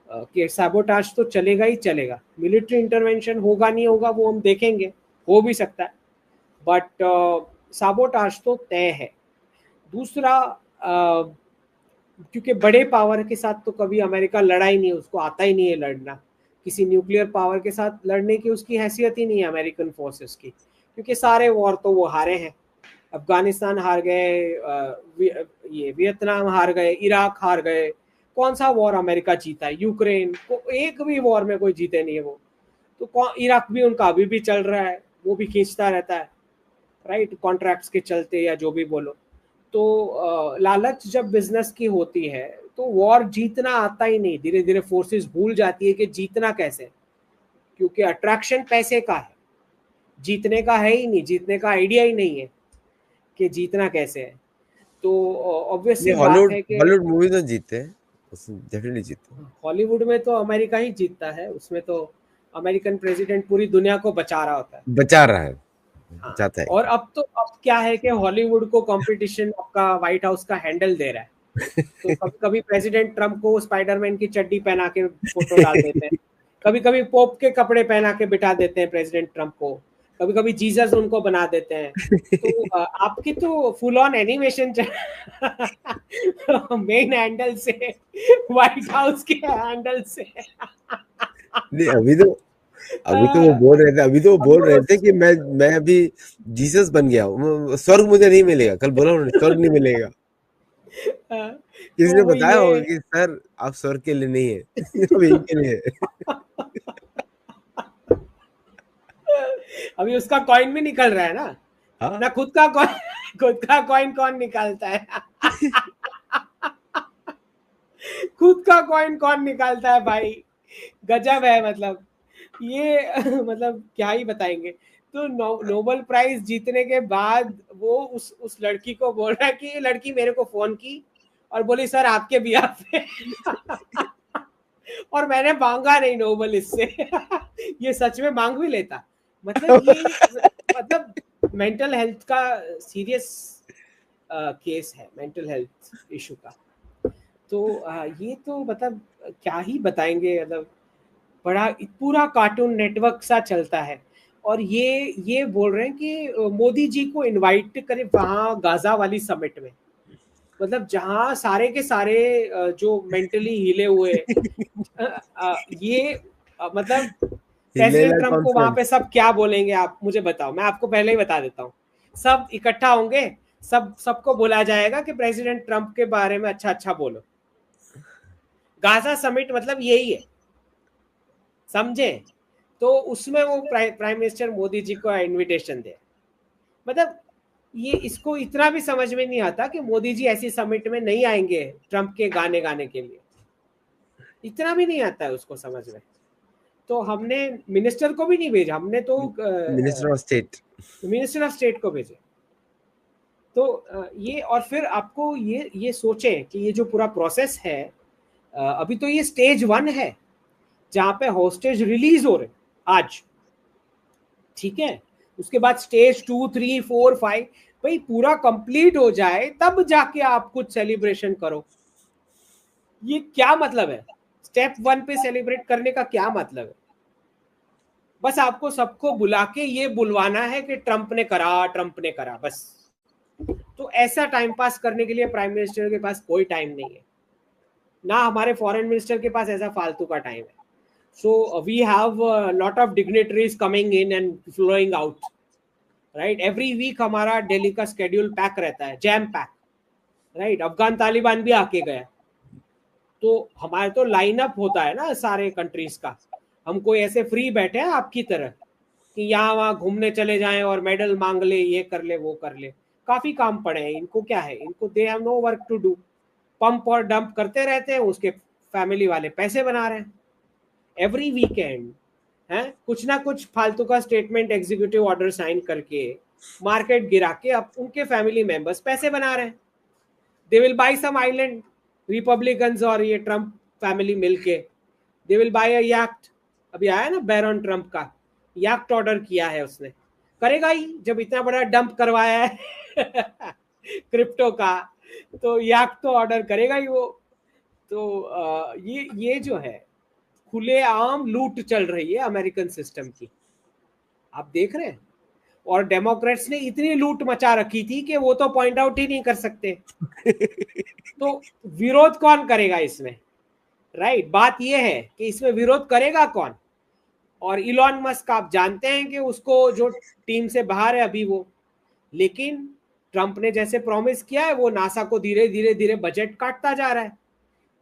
कि सैबोटाज तो चलेगा ही चलेगा। मिलिट्री इंटरवेंशन होगा नहीं होगा वो हम देखेंगे, हो भी सकता है, बट साबोटाज तो तय है। दूसरा, क्योंकि बड़े पावर के साथ तो कभी अमेरिका लड़ा ही नहीं, उसको आता ही नहीं है लड़ना। किसी न्यूक्लियर पावर के साथ लड़ने की उसकी हैसियत ही नहीं है अमेरिकन फोर्सेस की, क्योंकि सारे वॉर तो वो हारे हैं। अफगानिस्तान हार गए, ये वियतनाम हार गए, इराक हार गए। कौन सा वॉर अमेरिका जीता है? यूक्रेन को एक भी वॉर में कोई जीते नहीं है वो। तो इराक भी उनका अभी भी चल रहा है, वो भी खींचता रहता है, राइट, कॉन्ट्रैक्ट्स के चलते या जो भी बोलो। तो लालच जब बिजनेस की होती है तो वॉर जीतना आता ही नहीं। धीरे धीरे फोर्सेस भूल जाती है कि जीतना कैसे, क्योंकि अट्रैक्शन पैसे का है, जीतने का है ही नहीं, जीतने का आइडिया ही नहीं है कि जीतना कैसे है। तो ये ऑब्वियसली बात हॉलीवुड है कि हॉलीवुड मूवी तो जीते हैं, उसमें डेफिनेटली जीते हैं। हॉलीवुड में तो अमेरिका ही जीतता है, उसमें तो अमेरिकन प्रेसिडेंट पूरी दुनिया को बचा रहा होता है। बचा रहा है, हाँ, बचाता है। और अब क्या है कि हॉलीवुड को कंपटीशन आपका व्हाइट हाउस का हैंडल दे रहा है। तो कभी कभी प्रेसिडेंट ट्रम्प को स्पाइडरमैन की चड्डी पहना के फोटो डाल देते हैं, कभी कभी पोप के कपड़े पहना के बिठा देते हैं प्रेसिडेंट ट्रम्प को, कभी कभी जीसस उनको बना देते हैं। तो आपकी तो full on animation main handle से, व्हाइट हाउस के हैंडल से। नहीं, अभी तो वो अब बोल रहे थे, वो कि मैं अभी जीसस बन गया हूँ, स्वर्ग मुझे नहीं मिलेगा। कल बोला उन्होंने स्वर्ग नहीं मिलेगा। किसी तो ने वो बताया होगा ये कि सर आप स्वर्ग के लिए नहीं है, अब इनके लिए है। अभी उसका कॉइन भी निकल रहा है ना। हाँ, अपना खुद का कॉइन, खुद का कॉइन कौन निकालता है? खुद का कॉइन कौन निकालता है भाई? गजब है मतलब ये। मतलब क्या ही बताएंगे। तो नोबेल प्राइज जीतने के बाद वो उस लड़की को बोल रहा है कि ये लड़की मेरे को फोन की और बोली सर आपके बिहार पे। और मैंने मांगा नहीं नोबेल इससे। ये सच में मांग भी लेता। मतलब ये, मतलब मेंटल हेल्थ का सीरियस केस है, मेंटल हेल्थ इशू का। तो ये तो मतलब क्या ही बताएंगे, मतलब बड़ा पूरा कार्टून नेटवर्क सा चलता है। और ये बोल रहे हैं कि मोदी जी को इनवाइट करें वहाँ गाजा वाली समिट में, मतलब जहाँ सारे के सारे जो मेंटली हिले हुए ये मतलब हिलेला प्रेसिडेंट ट्रम्प को वहां पे कॉन्फ्रेंस। सब क्या बोलेंगे, आप मुझे बताओ, मैं आपको पहले ही बता देता हूँ। सब इकट्ठा होंगे, सबको बोला जाएगा कि प्रेसिडेंट ट्रम्प के बारे में अच्छा अच्छा बोलो। गाजा समिट मतलब यही है, समझे? तो उसमें वो प्राइम मिनिस्टर मोदी जी को इनविटेशन दे, मतलब ये इसको इतना भी समझ में नहीं आता कि मोदी जी ऐसी समिट में नहीं आएंगे ट्रम्प के गाने गाने के लिए, इतना भी नहीं आता है उसको समझ में। तो हमने मिनिस्टर को भी नहीं भेजा, हमने तो minister of state. Minister of state को भेजे। तो ये, और फिर आपको ये सोचें कि ये जो पूरा प्रोसेस है, अभी तो ये स्टेज 1 है जहां पे होस्टेज रिलीज हो रहे आज, ठीक है? उसके बाद स्टेज 2, 3, 4, 5, भाई पूरा कंप्लीट हो जाए तब जाके आप कुछ सेलिब्रेशन करो। ये क्या मतलब है? स्टेप 1 पे सेलिब्रेट करने का क्या मतलब है? बस आपको सबको बुला के ये बुलवाना है कि ट्रंप ने करा, ट्रंप ने करा, बस। तो ऐसा टाइम पास करने के लिए प्राइम मिनिस्टर के पास कोई टाइम नहीं है, ना हमारे फॉरेन मिनिस्टर के पास ऐसा फालतू का टाइम है। So we have lot of dignitaries coming in and flowing out, right? Every week हमारा दिल्ली का शेड्यूल पैक रहता है, jam pack, right? Afghan Taliban भी आके गया, तो हमारे तो लाइनअप होता है ना सारे कंट्रीज का। हम कोई ऐसे फ्री बैठे हैं आपकी तरह कि यहाँ वहाँ घूमने चले जाएं और मेडल मांग ले, ये कर ले, वो कर ले। काफी काम पड़े हैं इनको, क्या है इनको, they have no work to do, pump और डंप करते रहते हैं, उसके फैमिली वाले पैसे बना रहे हैं एवरी वीकेंड, है कुछ ना कुछ फालतू का स्टेटमेंट, एग्जीक्यूटिव ऑर्डर साइन करके मार्केट गिरा के अब उनके फैमिली मेंबर्स पैसे बना रहे हैं। They will buy some island, Republicans और ये ट्रम्प फैमिली मिलके, दे विल बाय अ याक्ट। अभी आया ना बैरन ट्रम्प का याक्ट, ऑर्डर किया है उसने, करेगा ही जब इतना बड़ा डंप करवाया है क्रिप्टो का, तो याक्ट तो ऑर्डर करेगा ही वो। तो ये जो है खुलेआम लूट चल रही है अमेरिकन सिस्टम की, आप देख रहे हैं। और डेमोक्रेट्स ने इतनी लूट मचा रखी थी कि वो तो पॉइंट आउट ही नहीं कर सकते, तो विरोध कौन करेगा इसमें, राइट? बात यह है कि इसमें विरोध करेगा कौन? और इलॉन मस्क आप जानते हैं कि उसको जो टीम से बाहर है अभी वो, लेकिन ट्रंप ने जैसे प्रॉमिस किया है वो नासा को धीरे धीरे धीरे बजट काटता जा रहा है।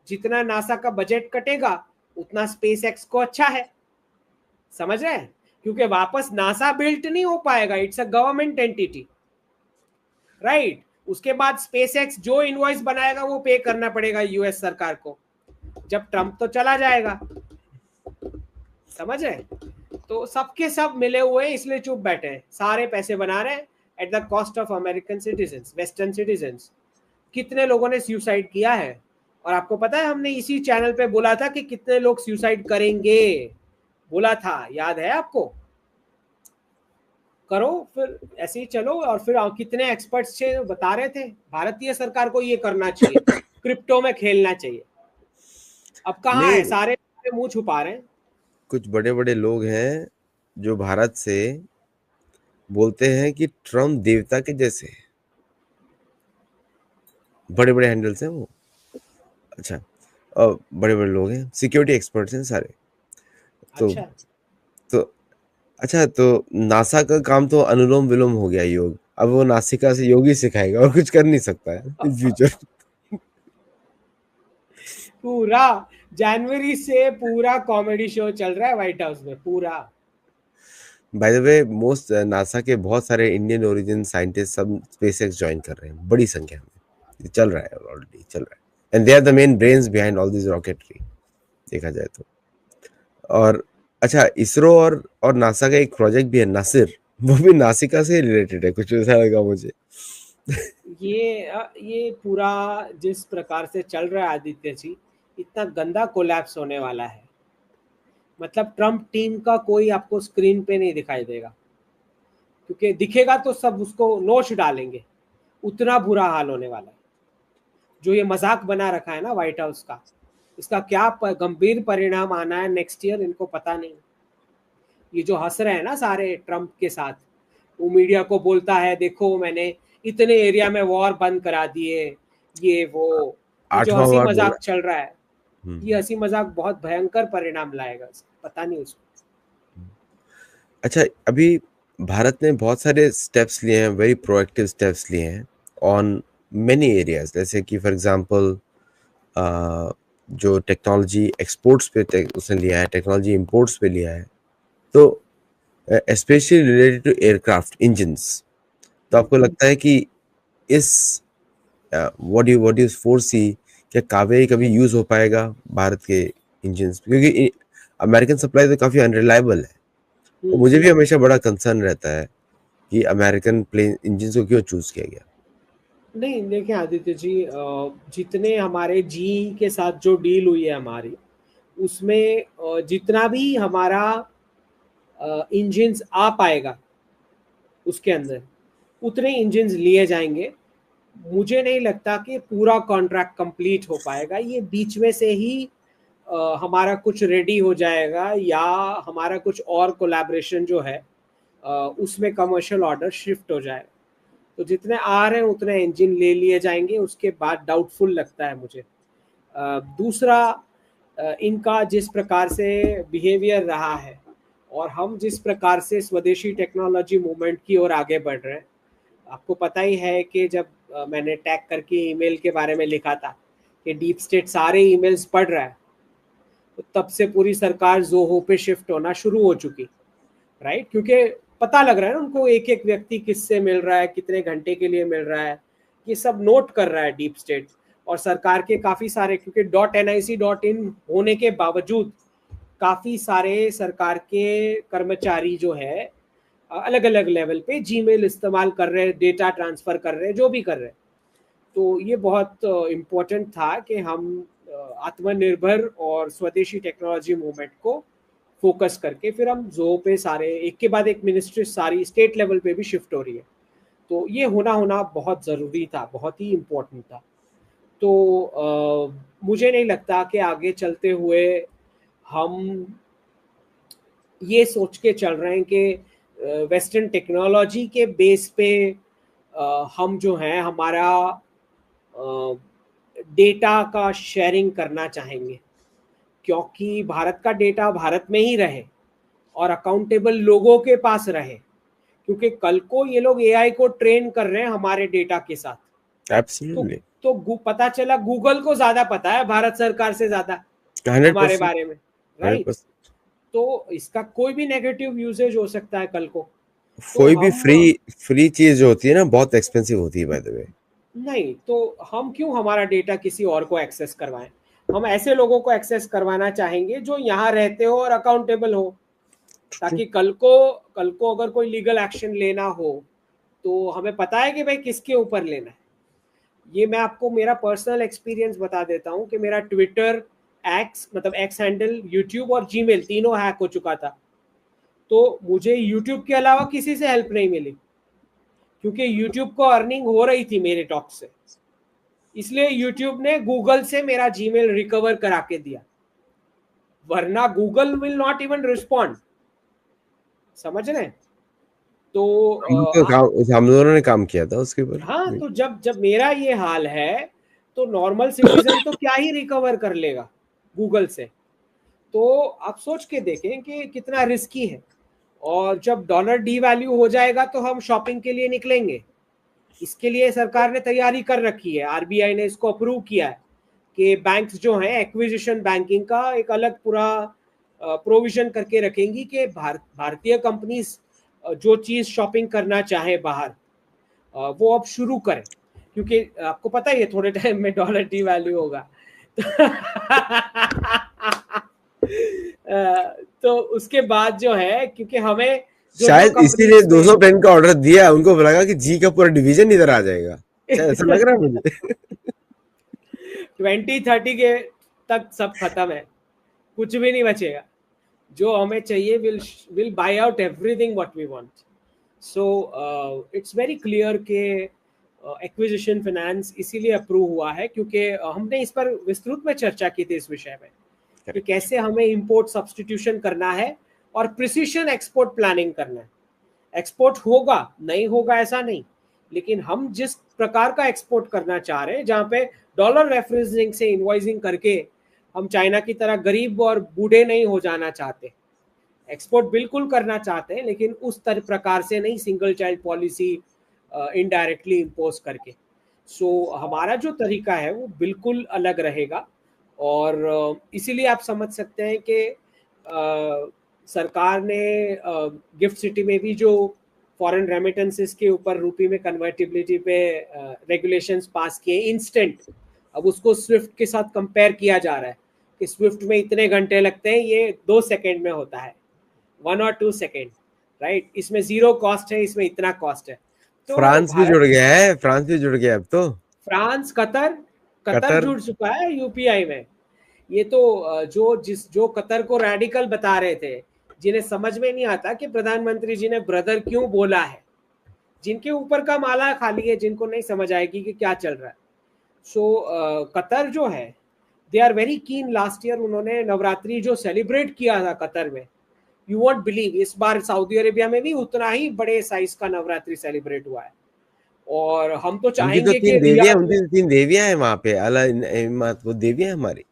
जितना नासा का बजट कटेगा उतना स्पेस एक्स को अच्छा है, समझ रहे हैं? क्योंकि वापस नासा बिल्ट नहीं हो पाएगा, it's a government entity, right? उसके बाद स्पेस एक्स जो इनवॉइस बनाएगा वो पे करना पड़ेगा यूएस सरकार को, जब ट्रंप तो चला जाएगा, समझ रहे? तो सबके सब मिले हुए इसलिए चुप बैठे हैं, सारे पैसे बना रहे हैं at the cost of American citizens, western citizens. कितने लोगों ने सुसाइड किया है, और आपको पता है हमने इसी चैनल पे बोला था कि कितने लोग सुसाइड करेंगे, बोला था, याद है आपको? करो फिर ऐसे ही चलो। और फिर कितने एक्सपर्ट्स थे बता रहे थे भारतीय सरकार को ये करना चाहिए, क्रिप्टो में खेलना चाहिए। अब कहाँ है, नहीं, सारे मुंह छुपा रहे हैं। कुछ बड़े बड़े लोग हैं जो भारत से बोलते हैं कि ट्रम्प देवता के जैसे हैं। बड़े बड़े हैंडल्स हैं वो। अच्छा, बड़े बड़े लोग हैं, सिक्योरिटी एक्सपर्ट्स हैं सारे। तो अच्छा, तो अच्छा, तो नासा का काम तो अनुलोम विलोम हो गया, योग। अब वो नासिका से योग ही सिखाएगा और कुछ कर नहीं सकता है इन फ्यूचर। पूरा जनवरी से पूरा कॉमेडी शो चल रहा है व्हाइट हाउस में पूरा। By the way, most NASA के बहुत सारे इंडियन ओरिजिन साइंटिस्ट सब स्पेसएक्स ज्वाइन कर रहे हैं बड़ी संख्या में। ये चल रहा है, ऑलरेडी चल रहा है, and they are the main brains behind all this rocketry, देखा जाए तो। और अच्छा, इसरो और नासा का एक प्रोजेक्ट भी है, नासिर, वो भी नासिका से रिलेटेड है, कुछ ऐसा लगा मुझे। ये पूरा जिस प्रकार से चल रहा है आदित्य जी, इतना गंदा कोलैप्स होने वाला है, मतलब ट्रम्प टीम का कोई आपको स्क्रीन पे नहीं दिखाई देगा, क्योंकि दिखेगा तो सब उसको नोच डालेंगे, उतना बुरा हाल होने वाला है। जो ये मजाक बना रखा है ना व्हाइट हाउस का, इसका क्या गंभीर परिणाम आना है नेक्स्ट ईयर इनको पता नहीं। ये जो हंस रहे हैं ना सारे ट्रम्प के साथ, वो मीडिया को बोलता है देखो मैंने इतने एरिया में वॉर बंद करा दिए, ये वो, ये जो 8वां हंसी वार बोला। मजाक चल रहा है, ये हंसी मजाक बहुत भयंकर परिणाम लाएगा, पता नहीं उसको। अच्छा, अभी भारत ने बहुत सारे स्टेप्स लिए हैं, वेरी प्रोएक्टिव स्टेप्स लिए हैं ऑन मेनी एरियाज, जैसे कि फॉर एग्जांपल जो टेक्नोलॉजी एक्सपोर्ट्स पे उसने लिया है, टेक्नोलॉजी इंपोर्ट्स पे लिया है, तो specially related to aircraft engines. तो आपको लगता है कि इस व्हाट यू फोरसी, क्या कावेरी कभी यूज हो पाएगा भारत के इंजन्स, क्योंकि अमेरिकन सप्लाई तो काफी अनरिलायबल है, और मुझे भी हमेशा बड़ा कंसर्न रहता है कि अमेरिकन प्लेन इंजन को क्यों चूज किया गया। नहीं देखिए आदित्य जी, जितने हमारे जी के साथ जो डील हुई है हमारी, उसमें जितना भी हमारा इंजन्स आ पाएगा उसके अंदर, उतने इंजन्स लिए जाएंगे। मुझे नहीं लगता कि पूरा कॉन्ट्रैक्ट कंप्लीट हो पाएगा, ये बीच में से ही हमारा कुछ रेडी हो जाएगा, या हमारा कुछ और कोलैबोरेशन जो है उसमें कमर्शियल ऑर्डर शिफ्ट हो जाएगा। तो जितने आ रहे हैं उतने इंजन ले लिए जाएंगे, उसके बाद डाउटफुल लगता है मुझे। दूसरा, इनका जिस प्रकार से बिहेवियर रहा है और हम जिस प्रकार से स्वदेशी टेक्नोलॉजी मूवमेंट की ओर आगे बढ़ रहे हैं, आपको पता ही है कि जब मैंने टैग करके ईमेल के बारे में लिखा था कि डीप स्टेट सारे ईमेल्स पढ़ रहा है, तो तब से पूरी सरकार जोहो पे शिफ्ट होना शुरू हो चुकी, राइट? क्योंकि पता लग रहा है ना उनको एक एक व्यक्ति किससे मिल रहा है, कितने घंटे के लिए मिल रहा है, ये सब नोट कर रहा है डीप स्टेट। और सरकार के काफ़ी सारे, क्योंकि .nic.in होने के बावजूद काफ़ी सारे सरकार के कर्मचारी जो है अलग अलग लेवल पे जीमेल इस्तेमाल कर रहे हैं, डेटा ट्रांसफ़र कर रहे हैं, जो भी कर रहे हैं। तो ये बहुत इम्पोर्टेंट था कि हम आत्मनिर्भर और स्वदेशी टेक्नोलॉजी मूवमेंट को फोकस करके फिर हम जो पे सारे एक के बाद एक मिनिस्ट्री सारी स्टेट लेवल पे भी शिफ्ट हो रही है, तो ये होना बहुत ज़रूरी था, बहुत ही इम्पोर्टेंट था। तो मुझे नहीं लगता कि आगे चलते हुए हम ये सोच के चल रहे हैं कि वेस्टर्न टेक्नोलॉजी के बेस पे हम जो है हमारा डेटा का शेयरिंग करना चाहेंगे, क्योंकि भारत का डेटा भारत में ही रहे और अकाउंटेबल लोगों के पास रहे, क्योंकि कल को ये लोग एआई को ट्रेन कर रहे हैं हमारे डेटा के साथ। एब्सोल्युटली, तो पता चला गूगल को ज्यादा पता है भारत सरकार से ज्यादा हमारे 100%, बारे में, राइट? 100%। तो इसका कोई भी नेगेटिव यूसेज हो सकता है कल को। तो कोई भी हम फ्री चीज जो होती है ना, बहुत एक्सपेंसिव होती है बाय द वे। नहीं, तो हम क्यों हमारा डेटा किसी और को एक्सेस करवाएं? हम ऐसे लोगों को एक्सेस करवाना चाहेंगे जो यहाँ रहते हो और अकाउंटेबल हो, ताकि कल को अगर कोई लीगल एक्शन लेना हो तो हमें पता है कि भाई किसके ऊपर लेना है। ये मैं आपको मेरा पर्सनल एक्सपीरियंस बता देता हूँ कि मेरा ट्विटर, एक्स मतलब एक्स हैंडल, यूट्यूब और जीमेल तीनों हैक हो चुका था। तो मुझे यूट्यूब के अलावा किसी से हेल्प नहीं मिली, क्योंकि यूट्यूब को अर्निंग हो रही थी मेरे टॉक से, इसलिए यूट्यूब ने गूगल से मेरा जीमेल रिकवर करा के दिया, वरना Google will not even respond. समझ रहे हैं? तो हम दोनों ने काम किया था उसके ऊपर। हाँ, तो जब जब मेरा ये हाल है तो नॉर्मल सिटीजन तो क्या ही रिकवर कर लेगा गूगल से। तो आप सोच के देखें कि कितना रिस्की है। और जब डॉलर डी वैल्यू हो जाएगा तो हम शॉपिंग के लिए निकलेंगे, इसके लिए सरकार ने तैयारी कर रखी है, आरबीआई ने इसको अप्रूव किया है कि बैंक्स जो हैं एक्विजिशन बैंकिंग का एक अलग पूरा प्रोविजन करके रखेंगी कि भारतीय कंपनीज जो चीज़ शॉपिंग करना चाहे बाहर वो अब शुरू करें, क्योंकि आपको पता ही है थोड़े टाइम में डॉलर डी वैल्यू होगा। तो उसके बाद जो है, क्योंकि हमें जो जो शायद इसीलिए कंपनीज में 200 पेन का ऑर्डर दिया, उनको लगा कि जी का पूरा डिवीजन इधर आ जाएगा, शायद ऐसा लग रहा है मुझे। 2030 के तक सब खत्म है, कुछ भी नहीं बचेगा। जो हमें चाहिए will buy out everything what we want. So it's very clear के एक्विजिशन फाइनेंस इसीलिए अप्रूव हुआ है क्योंकि हमने इस पर विस्तृत में चर्चा की थी इस विषय में कि कैसे हमें इंपोर्ट सब्स्टिट्यूशन करना है और प्रिसिशन एक्सपोर्ट प्लानिंग करना है। एक्सपोर्ट होगा, नहीं होगा ऐसा नहीं, लेकिन हम जिस प्रकार का एक्सपोर्ट करना चाह रहे हैं जहाँ पे डॉलर रेफरेंसिंग से इनवॉइसिंग करके हम चाइना की तरह गरीब और बूढ़े नहीं हो जाना चाहते। एक्सपोर्ट बिल्कुल करना चाहते हैं लेकिन उस प्रकार से नहीं, single child policy indirectly impose करके। सो हमारा जो तरीका है वो बिल्कुल अलग रहेगा और इसीलिए आप समझ सकते हैं कि सरकार ने गिफ्ट सिटी में भी जो फॉरेन रेमिटेंसेस के ऊपर रुपी में कन्वर्टिबिलिटी पे रेगुलेशंस पास किए इंस्टेंट, अब उसको स्विफ्ट के साथ कंपेयर किया जा रहा है कि स्विफ्ट में इतने घंटे लगते हैं, ये 2 सेकेंड में होता है, 1 और 2 सेकेंड, राइट। इसमें 0 कॉस्ट है, इसमें इतना कॉस्ट है। तो फ्रांस भी जुड़ गया है, फ्रांस भी जुड़ गया अब तो। फ्रांस, कतर जुड़ चुका है यूपीआई में। ये तो जो कतर को रेडिकल बता रहे थे, जिन्हें समझ में नहीं आता कि प्रधानमंत्री जी ने ब्रदर क्यों बोला है, जिनके ऊपर का माला खाली है, जिनको नहीं समझ आएगी कि क्या चल रहा है। सो कतर जो है, they are very keen. Last year उन्होंने नवरात्रि जो सेलिब्रेट किया था कतर में, यू वॉन्ट बिलीव, इस बार सऊदी अरेबिया में भी उतना ही बड़े साइज का नवरात्रि सेलिब्रेट हुआ है। और हम तो चाहेंगे कि उनकी तो 3 देवियां हैं वहां पे, अल्लाह वो देवियां हमारी।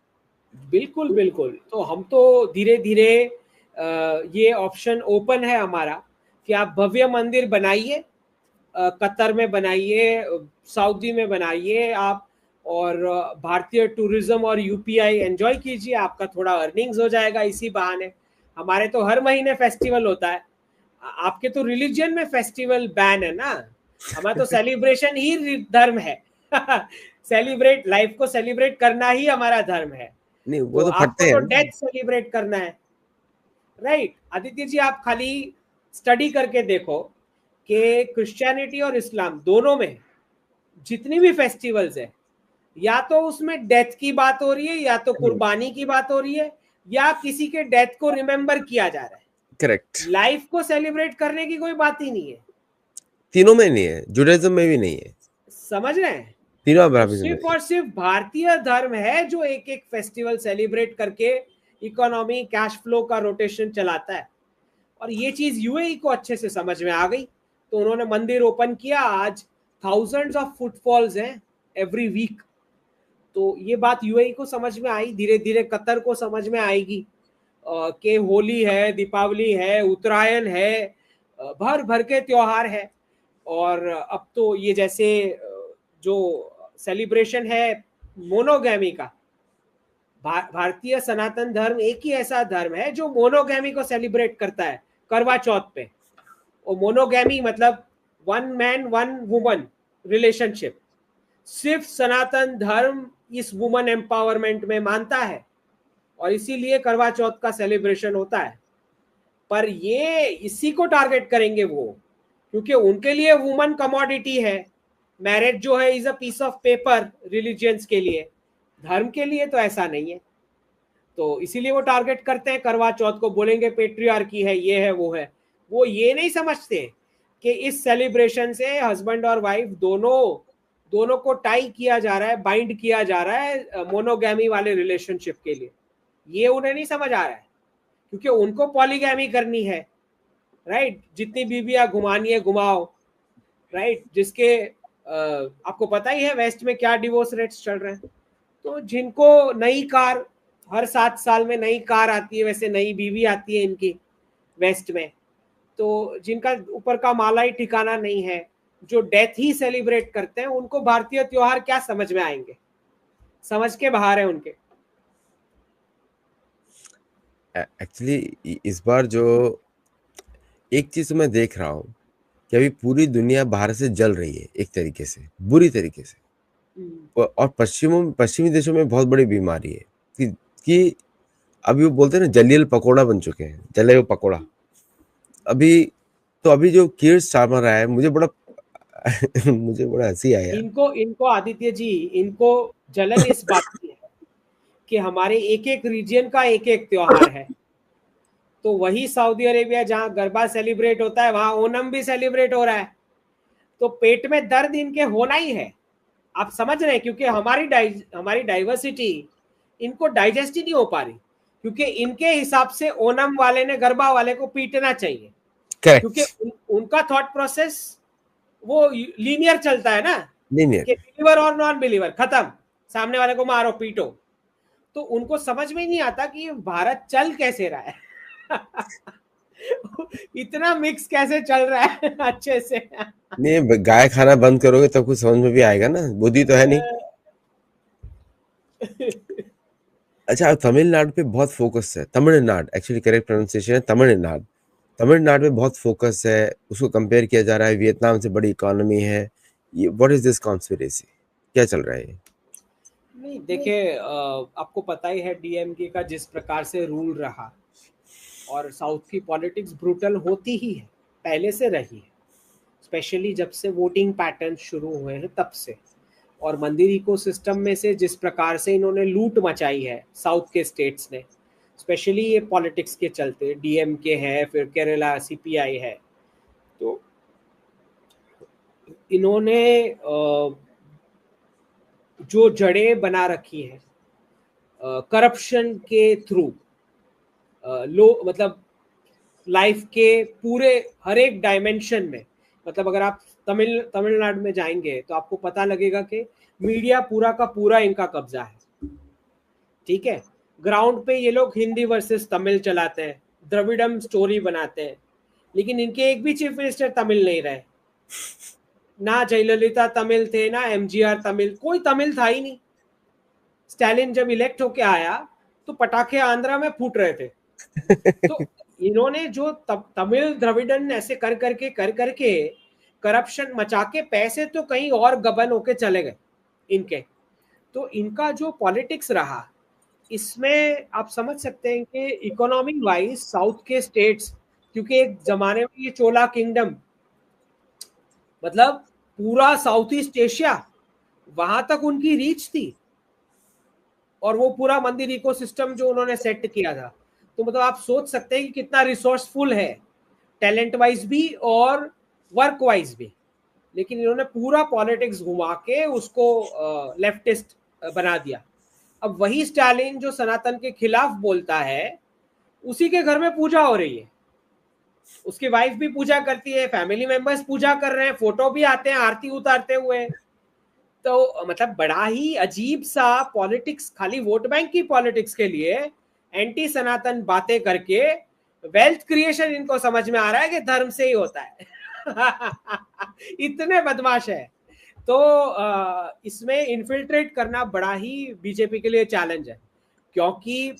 बिल्कुल बिल्कुल। तो हम तो धीरे धीरे ये ऑप्शन ओपन है हमारा कि आप भव्य मंदिर बनाइए, कतर में बनाइए, सऊदी में बनाइए आप, और भारतीय टूरिज्म और यूपीआई एंजॉय कीजिए, आपका थोड़ा अर्निंग्स हो जाएगा इसी बहाने। हमारे तो हर महीने फेस्टिवल होता है, आपके तो रिलीजन में फेस्टिवल बैन है ना, हमारा तो सेलिब्रेशन ही धर्म है। सेलिब्रेट लाइफ को सेलिब्रेट करना ही हमारा धर्म है। नहीं वो तो आपको फटते तो हैं, डेथ सेलिब्रेट करना है, राइट। आदित्य जी, आप खाली स्टडी करके देखो कि क्रिश्चियनिटी और इस्लाम दोनों में जितनी भी फेस्टिवल्स है, या तो उसमें डेथ की बात हो रही है, या तो कुर्बानी की बात हो रही है, या किसी के डेथ को रिमेंबर किया जा रहा है। करेक्ट। लाइफ को सेलिब्रेट करने की कोई बात ही नहीं है। तीनों में नहीं है, जुडाइज्म में भी नहीं है, समझ रहे हैं? तीनों तो बराबर सिर्फ और सिर्फ भारतीय धर्म है जो एक एक फेस्टिवल सेलिब्रेट करके इकोनॉमी, कैश फ्लो का रोटेशन चलाता है। और ये चीज यूएई को अच्छे से समझ में आ गई, तो उन्होंने मंदिर ओपन किया। आज थाउजेंड्स ऑफ फुटफॉल्स हैं एवरी वीक। तो ये बात यूएई को समझ में आई, धीरे धीरे कतर को समझ में आएगी कि होली है, दीपावली है, उत्तरायण है, भर भर के त्योहार है। और अब तो ये जैसे जो सेलिब्रेशन है मोनोगैमी का, भारतीय सनातन धर्म एक ही ऐसा धर्म है जो मोनोगैमी को सेलिब्रेट करता है करवा चौथ पे। और मोनोगैमी मतलब 1 मैन 1 वुमन रिलेशनशिप। सिर्फ सनातन धर्म इस वुमन एम्पावरमेंट में मानता है और इसीलिए करवा चौथ का सेलिब्रेशन होता है। पर ये इसी को टारगेट करेंगे वो, क्योंकि उनके लिए वुमन कमोडिटी है। मैरिज जो है is a piece of paper religions के लिए, धर्म के लिए तो ऐसा नहीं है। तो इसीलिए वो टारगेट करते हैं करवा चौथ को, बोलेंगे पेट्रियार्की है, ये है, वो है। वो ये नहीं समझते कि इस सेलिब्रेशन से हस्बैंड और वाइफ दोनों को टाई किया जा रहा है, बाइंड किया जा रहा है मोनोगैमी वाले रिलेशनशिप के लिए। ये उन्हें नहीं समझ आ रहा है, क्योंकि उनको पॉलीगैमी करनी है, राइट। जितनी बीवियां घुमानी है घुमाओ, राइट। जिसके आपको पता ही है वेस्ट में क्या डिवोर्स रेट्स चल रहे हैं। तो जिनको नई कार, हर 7 साल में नई कार आती है, वैसे नई बीवी आती है इनकी वेस्ट में, तो जिनका ऊपर का माला ही ठिकाना नहीं है, जो डेथ ही सेलिब्रेट करते हैं, उनको भारतीय त्योहार क्या समझ में आएंगे? समझ के बाहर है उनके। एक्चुअली इस बार जो एक चीज मैं देख रहा हूँ कि अभी पूरी दुनिया बाहर से जल रही है एक तरीके से, बुरी तरीके से। और पश्चिमी देशों में बहुत बड़ी बीमारी है कि अभी वो बोलते हैं ना, जलियल पकोड़ा बन चुके हैं, जले हुए पकोड़ा। अभी जो कीर स्टार्मर आया है, मुझे बड़ा मुझे बड़ा हंसी आया। इनको आदित्य जी, इनको जलन इस बात की है कि हमारे एक एक रीजन का एक एक त्योहार है। तो वही सऊदी अरेबिया जहां गरबा सेलिब्रेट होता है, वहां ओनम भी सेलिब्रेट हो रहा है। तो पेट में दर्द इनके होना ही है, आप समझ रहे हैं, क्योंकि हमारी डाइवर्सिटी इनको डाइजेस्ट ही नहीं हो पा रही, क्योंकि इनके हिसाब से ओनम वाले ने गरबा वाले को पीटना चाहिए, क्योंकि करेक्ट, उनका थॉट प्रोसेस वो लीनियर चलता है ना, लीनियर। कि बिलीवर और नॉन बिलीवर खत्म, सामने वाले को मारो पीटो। तो उनको समझ में ही नहीं आता कि भारत चल कैसे रहा है इतना मिक्स कैसे चल रहा है अच्छे से नहीं, गाय खाना बंद करोगे तब कुछ समझ में भी आएगा ना, बुद्धि तो है नहीं। अच्छा, तमिलनाडु पे बहुत फोकस है, तमिलनाडु एक्चुअली करेक्ट प्रोनाउंसिएशन है तमिलनाडु। तमिलनाडु पे बहुत फोकस है, उसको कंपेयर किया जा रहा है वियतनाम से, बड़ी इकोनॉमी है। ये व्हाट इज दिस कॉन्स्पिरेसी, क्या चल रहा है ये? नहीं देखिए, आपको पता ही है डीएमके का जिस प्रकार से रूल रहा, और साउथ की पॉलिटिक्स ब्रूटल होती ही है, पहले से रही है, स्पेशली जब से वोटिंग पैटर्न शुरू हुए हैं तब से। और मंदिर इकोसिस्टम में से जिस प्रकार से इन्होंने लूट मचाई है साउथ के स्टेट्स ने, स्पेशली ये पॉलिटिक्स के चलते, डीएमके है, फिर केरला सीपीआई है, तो इन्होंने जो जड़ें बना रखी हैं करप्शन के थ्रू, लो मतलब लाइफ के पूरे हर एक डायमेंशन में, मतलब अगर आप तमिलनाडु में जाएंगे तो आपको पता लगेगा कि मीडिया पूरा का पूरा इनका कब्जा है, ठीक है। ग्राउंड पे ये लोग हिंदी वर्सेस तमिल चलाते हैं, द्रविडम स्टोरी बनाते हैं, लेकिन इनके एक भी चीफ मिनिस्टर तमिल नहीं रहे, ना जयललिता तमिल थे, ना एमजीआर तमिल, कोई तमिल था ही नहीं। स्टालिन जब इलेक्ट होके आया तो पटाखे आंध्रा में फूट रहे थे। तो इन्होंने जो तमिल द्रविडन ऐसे कर करके करप्शन मचा के पैसे तो कहीं और गबन होके चले गए इनके। तो इनका जो पॉलिटिक्स रहा, इसमें आप समझ सकते हैं कि इकोनॉमिक वाइज साउथ के स्टेट्स, क्योंकि एक जमाने में ये चोला किंगडम, मतलब पूरा साउथ ईस्ट एशिया, वहां तक उनकी रीच थी, और वो पूरा मंदिर इकोसिस्टम जो उन्होंने सेट किया था, तो मतलब आप सोच सकते हैं कि कितना रिसोर्सफुल है, टैलेंट वाइज भी और वर्क वाइज भी। लेकिन इन्होंने पूरा पॉलिटिक्स घुमा के उसको लेफ्टिस्ट बना दिया। अब वही स्टालिन जो सनातन के खिलाफ बोलता है, उसी के घर में पूजा हो रही है, उसकी वाइफ भी पूजा करती है, फैमिली मेंबर्स पूजा कर रहे हैं, फोटो भी आते हैं आरती उतारते हुए। तो मतलब बड़ा ही अजीब सा पॉलिटिक्स, खाली वोट बैंक की पॉलिटिक्स के लिए एंटी सनातन बातें करके वेल्थ क्रिएशन इनको समझ में आ रहा है कि धर्म से ही होता है इतने बदमाश है। तो इसमें इन्फिल्ट्रेट करना बड़ा ही बीजेपी के लिए चैलेंज है, क्योंकि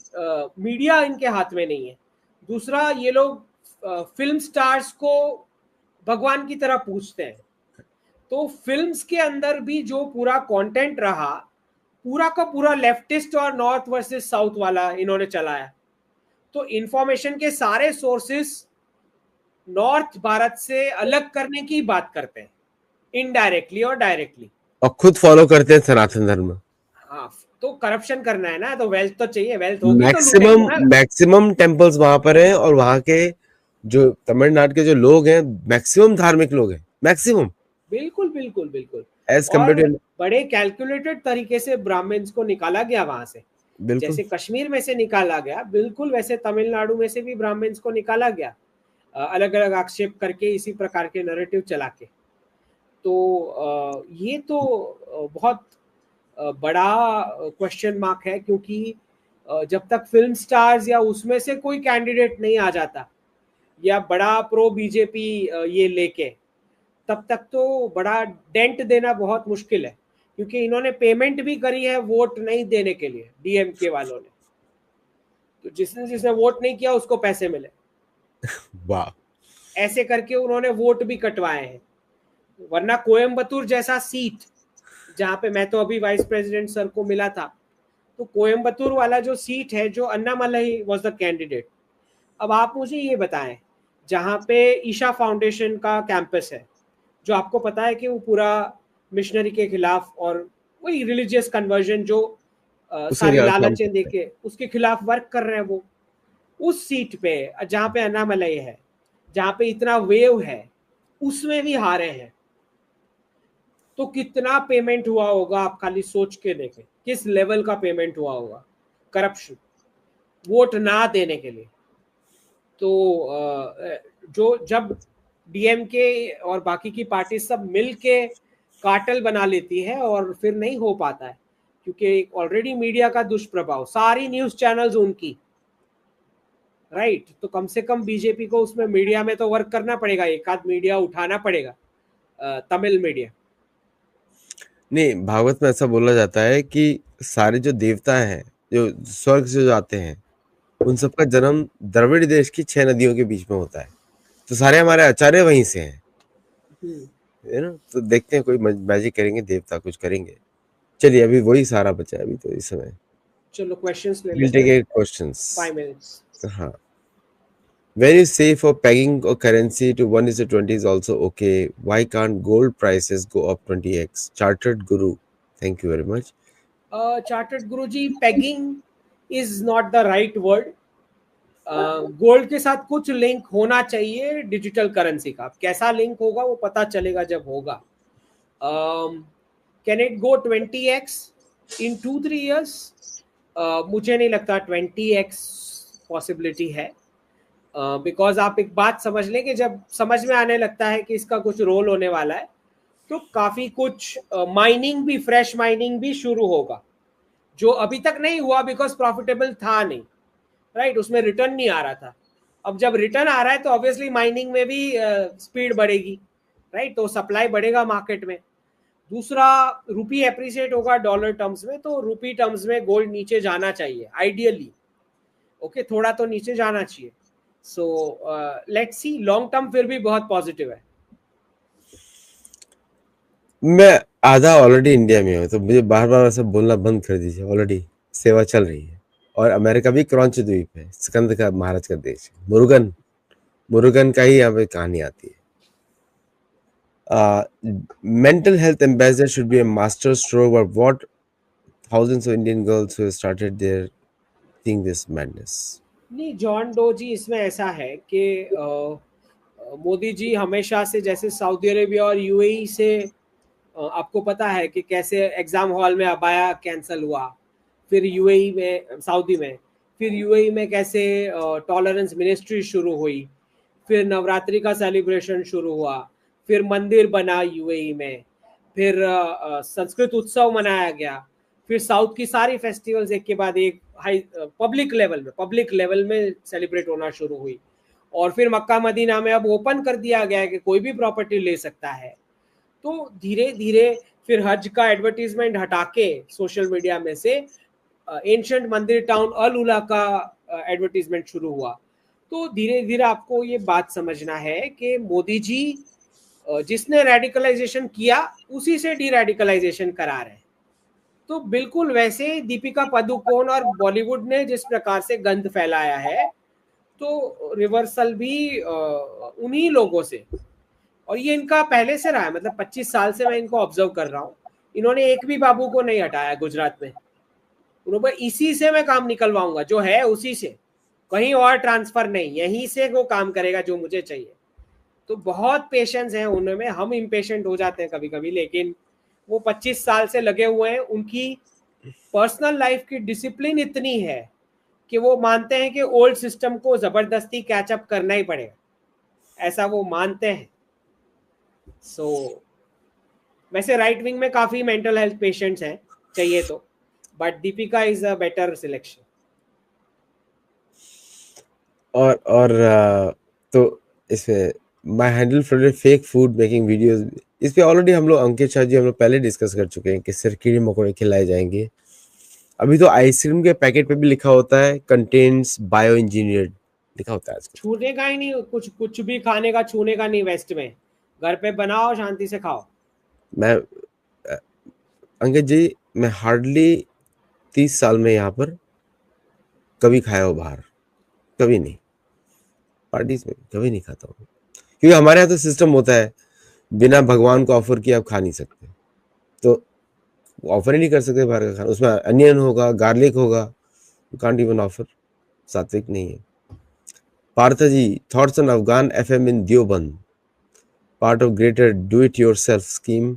मीडिया इनके हाथ में नहीं है। दूसरा, ये लोग फिल्म स्टार्स को भगवान की तरह पूजते हैं, तो फिल्म्स के अंदर भी जो पूरा कंटेंट रहा, पूरा का पूरा लेफ्टिस्ट और नॉर्थ वर्सेस साउथ वाला इन्होंने चलाया। तो इंफॉर्मेशन के सारे सोर्सेस नॉर्थ भारत से अलग करने की बात करते हैं, इनडायरेक्टली और डायरेक्टली। और खुद फॉलो करते हैं सनातन धर्म। हाँ, तो करप्शन करना है ना, तो वेल्थ तो चाहिए, वेल्थ होगी तो लूटेंगे मैक्सिमम ना। मैक्सिमम टेम्पल्स वहां पर हैं, और वहां के जो तमिलनाडु के जो लोग हैं, मैक्सिमम धार्मिक लोग हैं, मैक्सिमम, बिल्कुल बिल्कुल बिल्कुल। एज और कम्पेयर टू। बड़े कैलकुलेटेड तरीके से ब्राह्मण्स को निकाला गया वहां से, बिल्कुल। जैसे कश्मीर में से निकाला गया, बिल्कुल वैसे तमिलनाडु में से भी ब्राह्मण्स को निकाला गया, अलग अलग आक्षेप करके, इसी प्रकार के नैरेटिव चला के। तो ये तो बहुत बड़ा क्वेश्चन मार्क है, क्योंकि जब तक फिल्म स्टार्स या उसमें से कोई कैंडिडेट नहीं आ जाता, या बड़ा प्रो बीजेपी ये लेके, तब तक तो बड़ा डेंट देना बहुत मुश्किल है, क्योंकि इन्होंने पेमेंट भी करी है वोट नहीं देने के लिए डीएमके वालों ने। तो जिसने जिसने वोट नहीं किया उसको पैसे मिले, वाह। ऐसे करके उन्होंने वोट भी कटवाए हैं। वरना कोयम्बतूर जैसा सीट, जहां पे मैं तो अभी वाइस प्रेसिडेंट सर को मिला था, तो कोयम्बतूर वाला जो सीट है, जो अन्नामलाई वाज द कैंडिडेट। अब आप मुझे ये बताएं, जहां पे ईशा फाउंडेशन का कैंपस है, जो आपको पता है कि वो पूरा मिशनरी के खिलाफ और वही रिलीजियस कन्वर्जन जो उसके सारी क्या काम लालचें करते हैं? देके उसके खिलाफ वर्क कर रहे हैं, वो उस सीट पे जहां पे अन्नामलई है, जहां पे इतना वेव है, उसमें भी हारे हैं। तो कितना पेमेंट हुआ होगा, आप खाली सोच के देखें किस लेवल का पेमेंट हुआ होगा करप्शन, वोट ना देने के लिए। तो जो जब डीएमके और बाकी की पार्टी सब मिल के कार्टेल बना लेती है और फिर नहीं हो पाता है, क्योंकि ऑलरेडी मीडिया का दुष्प्रभाव, सारी न्यूज चैनल्स उनकी, राइट। तो कम से कम बीजेपी को उसमें मीडिया में तो वर्क करना पड़ेगा, एक आध मीडिया उठाना पड़ेगा, तमिल मीडिया। नहीं, भागवत में ऐसा बोला जाता है कि सारे जो देवता हैं, जो स्वर्ग से जो आते हैं, उन सबका जन्म द्रविड़ देश की 6 नदियों के बीच में होता है। तो सारे हमारे आचार्य वहीं से हैं, है ना। तो देखते हैं कोई मैजिक करेंगे, देवता कुछ करेंगे। चलिए, अभी वही सारा बचा है अभी तो इस समय। चलो क्वेश्चंस ले We'll लेते take हैं, a questions. 5 मिनट्स। हाँ, when you say for pegging a currency to 1:20 is also okay, why can't gold prices go up 20x? Chartered Guru, thank you very much. Chartered Guruji, pegging is not the right word. Gold के साथ कुछ link होना चाहिए digital currency का, कैसा link होगा वो पता चलेगा जब होगा। Can it go 20x in 2-3 years? मुझे नहीं लगता 20x पॉसिबिलिटी है, बिकॉज आप एक बात समझ लें कि जब समझ में आने लगता है कि इसका कुछ रोल होने वाला है, तो काफी कुछ माइनिंग भी, फ्रेश माइनिंग भी शुरू होगा, जो अभी तक नहीं हुआ बिकॉज प्रॉफिटेबल था नहीं, राइट, उसमें रिटर्न नहीं आ रहा था। अब जब रिटर्न आ रहा है तो ऑब्वियसली माइनिंग में भी स्पीड बढ़ेगी, राइट, तो सप्लाई बढ़ेगा मार्केट में। दूसरा, रूपी एप्रिशिएट होगा डॉलर टर्म्स में, तो रूपी टर्म्स में गोल्ड नीचे जाना चाहिए आइडियली, ओके, थोड़ा तो नीचे जाना चाहिए। So let's see, long term फिर भी बहुत पॉजिटिव है। मैं आधा ऑलरेडी इंडिया में हूँ, तो मुझे बार बार ऐसा बोलना बंद कर दीजिए। ऑलरेडी सेवा चल रही है, और अमेरिका भी क्रॉन्च द्वीप है, स्कंद का महाराज का देश है। मुरुगन मुरुगन का ही यहाँ पे कहानी आती है। Mental health ambassador should be a master stroke, but what thousands of Indian girls who have started their think this madness. नहीं, जॉन डो जी, इसमें ऐसा है कि मोदी जी हमेशा से, जैसे सऊदी अरेबिया और यूएई से, आपको पता है कि कैसे एग्जाम हॉल में अबाया कैंसिल हुआ, फिर यूएई में, सऊदी में, फिर यूएई में कैसे टॉलरेंस मिनिस्ट्री शुरू हुई, फिर नवरात्रि का सेलिब्रेशन शुरू हुआ, फिर मंदिर बना यूएई में, फिर संस्कृत उत्सव मनाया गया, फिर साउथ की सारी फेस्टिवल्स एक के बाद एक हाई पब्लिक लेवल में सेलिब्रेट होना शुरू हुई, और फिर मक्का मदीना में अब ओपन कर दिया गया है कि कोई भी प्रॉपर्टी ले सकता है। तो धीरे धीरे फिर हज का एडवर्टीजमेंट हटा के सोशल मीडिया में से एंशंट मंदिर टाउन अल उला का एडवर्टीजमेंट शुरू हुआ। तो धीरे धीरे आपको ये बात समझना है कि मोदी जी जिसने रेडिकलाइजेशन किया उसी से डी रेडिकलाइजेशन करा रहे हैं। तो बिल्कुल वैसे दीपिका पादुकोण और बॉलीवुड ने जिस प्रकार से गंद फैलाया है, तो रिवर्सल भी उन्हीं लोगों से, और ये इनका पहले से रहा है, मतलब 25 साल से मैं इनको ऑब्जर्व कर रहा हूँ। इन्होंने एक भी बाबू को नहीं हटाया गुजरात में, उन्होंने इसी से मैं काम निकलवाऊंगा, जो है उसी से, कहीं और ट्रांसफर नहीं, यहीं से वो काम करेगा जो मुझे चाहिए। तो बहुत पेशेंस है उनमें, हम इम्पेशेंट हो जाते हैं कभी कभी, लेकिन वो 25 साल से लगे हुए हैं। उनकी पर्सनल लाइफ की डिसिप्लिन इतनी है कि वो मानते हैं कि ओल्ड सिस्टम को जबरदस्ती कैचअप करना ही पड़ेगा, ऐसा वो मानते हैं। सो वैसे राइट विंग में काफी मेंटल हेल्थ पेशेंट्स हैं चाहिए तो, but Deepika is a better selection. और तो इसमें my handle for fake food making videos, इस पे ऑलरेडी हम लोग, अंकित शाह जी, हम लोग पहले डिस्कस कर चुके हैं कि सिर्फ कीड़े मकोड़े खिलाए जाएंगे। अभी तो आइसक्रीम के पैकेट पे भी लिखा होता है कंटेन्स बायो इंजीनियर्ड, लिखा होता है आजकल। छूने का ही नहीं, कुछ भी खाने का छूने का नहीं वेस्ट में, घर पे बनाओ शांति से खाओ। मैं अंकित जी, मैं हार्डली 30 साल में यहाँ पर कभी खाया हो बाहर, कभी नहीं, पार्टीज में कभी नहीं खाता हूँ, क्योंकि हमारे यहाँ तो सिस्टम होता है बिना भगवान को ऑफर किए आप खा नहीं सकते, तो ऑफर ही नहीं कर सकते बाहर का खाना। उसमें अनियन होगा, गार्लिक होगा, यू कांट इवन ऑफर, सात्विक नहीं है। Partha ji, thoughts on Afghan FM in Deoband, part of greater do it yourself scheme.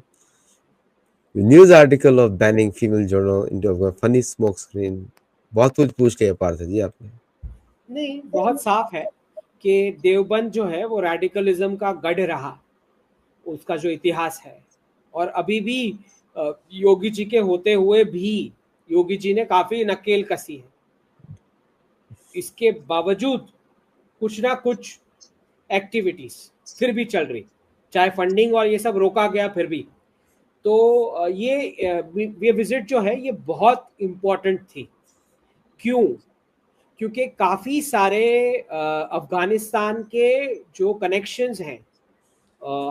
News article of banning female journal into funny smoke screen. बहुत कुछ पूछ लिया पार्थ जी आपने। नहीं, बहुत साफ है कि देवबंद जो है वो रेडिकलिज्म का गढ़ रहा, उसका जो इतिहास है। और अभी भी योगी जी के होते हुए भी योगी जी ने काफी नकेल कसी है, इसके बावजूद कुछ ना कुछ एक्टिविटीज फिर भी चल रही, चाहे फंडिंग और ये सब रोका गया फिर भी। तो ये विजिट जो है ये बहुत इम्पोर्टेंट थी। क्यों? क्योंकि काफी सारे अफगानिस्तान के जो कनेक्शंस हैं,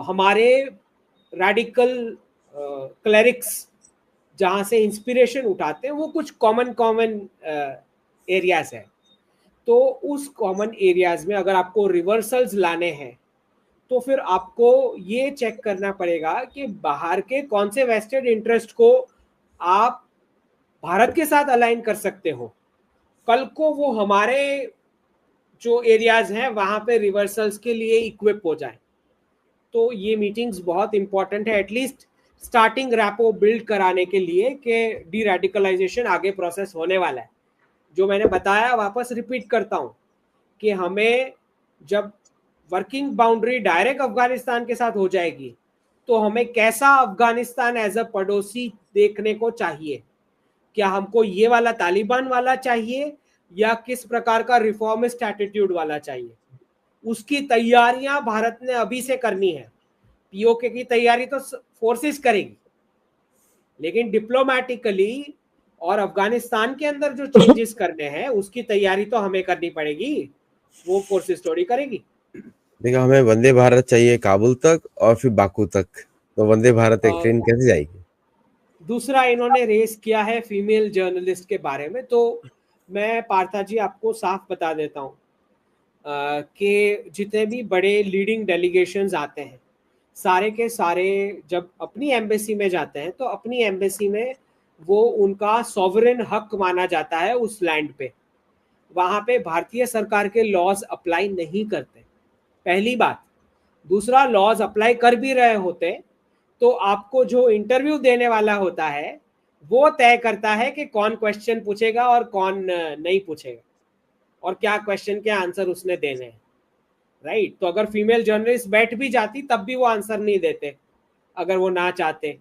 हमारे रेडिकल क्लेरिक्स जहाँ से इंस्पिरेशन उठाते हैं, वो कुछ कॉमन कॉमन एरियाज है। तो उस कॉमन एरियाज में अगर आपको रिवर्सल्स लाने हैं तो फिर आपको ये चेक करना पड़ेगा कि बाहर के कौन से वेस्टेड इंटरेस्ट को आप भारत के साथ अलाइन कर सकते हो, कल को वो हमारे जो एरियाज हैं वहां पे रिवर्सल्स के लिए इक्विप हो जाए। तो ये मीटिंग्स बहुत इंपॉर्टेंट है, एटलीस्ट स्टार्टिंग रैपो बिल्ड कराने के लिए कि डी रेडिकलाइजेशन आगे प्रोसेस होने वाला है। जो मैंने बताया वापस रिपीट करता हूँ कि हमें जब वर्किंग बाउंड्री डायरेक्ट अफगानिस्तान के साथ हो जाएगी तो हमें कैसा अफगानिस्तान एज अ पड़ोसी देखने को चाहिए। क्या हमको ये वाला तालिबान वाला चाहिए या किस प्रकार का रिफॉर्मिस्ट एटीट्यूड वाला चाहिए, उसकी तैयारियां भारत ने अभी से करनी है। पीओके की तैयारी तो फोर्सेस करेगी, लेकिन डिप्लोमेटिकली और अफगानिस्तान के अंदर जो चेंजेस करने हैं उसकी तैयारी तो हमें करनी पड़ेगी, वो फोर्सेस थोड़ी करेगी। देखो, हमें वंदे भारत चाहिए काबुल तक और फिर बाकू तक, तो वंदे भारत एक ट्रेन कैसे जाएगी? दूसरा इन्होंने रेस किया है फीमेल जर्नलिस्ट के बारे में। तो मैं पार्था जी आपको साफ बता देता हूँ कि जितने भी बड़े लीडिंग डेलीगेशंस आते हैं, सारे के सारे जब अपनी एम्बेसी में जाते हैं तो अपनी एम्बेसी में वो उनका सॉवरेन हक माना जाता है उस लैंड पे। वहाँ पे भारतीय सरकार के लॉज अप्लाई नहीं करते, पहली बात। दूसरा, लॉज अप्लाई कर भी रहे होते तो आपको जो इंटरव्यू देने वाला होता है वो तय करता है कि कौन क्वेश्चन पूछेगा और कौन नहीं पूछेगा, और क्या क्वेश्चन के आंसर उसने देने हैं। राइट? तो अगर फीमेल जर्नलिस्ट बैठ भी जाती तब भी वो आंसर नहीं देते अगर वो ना चाहते।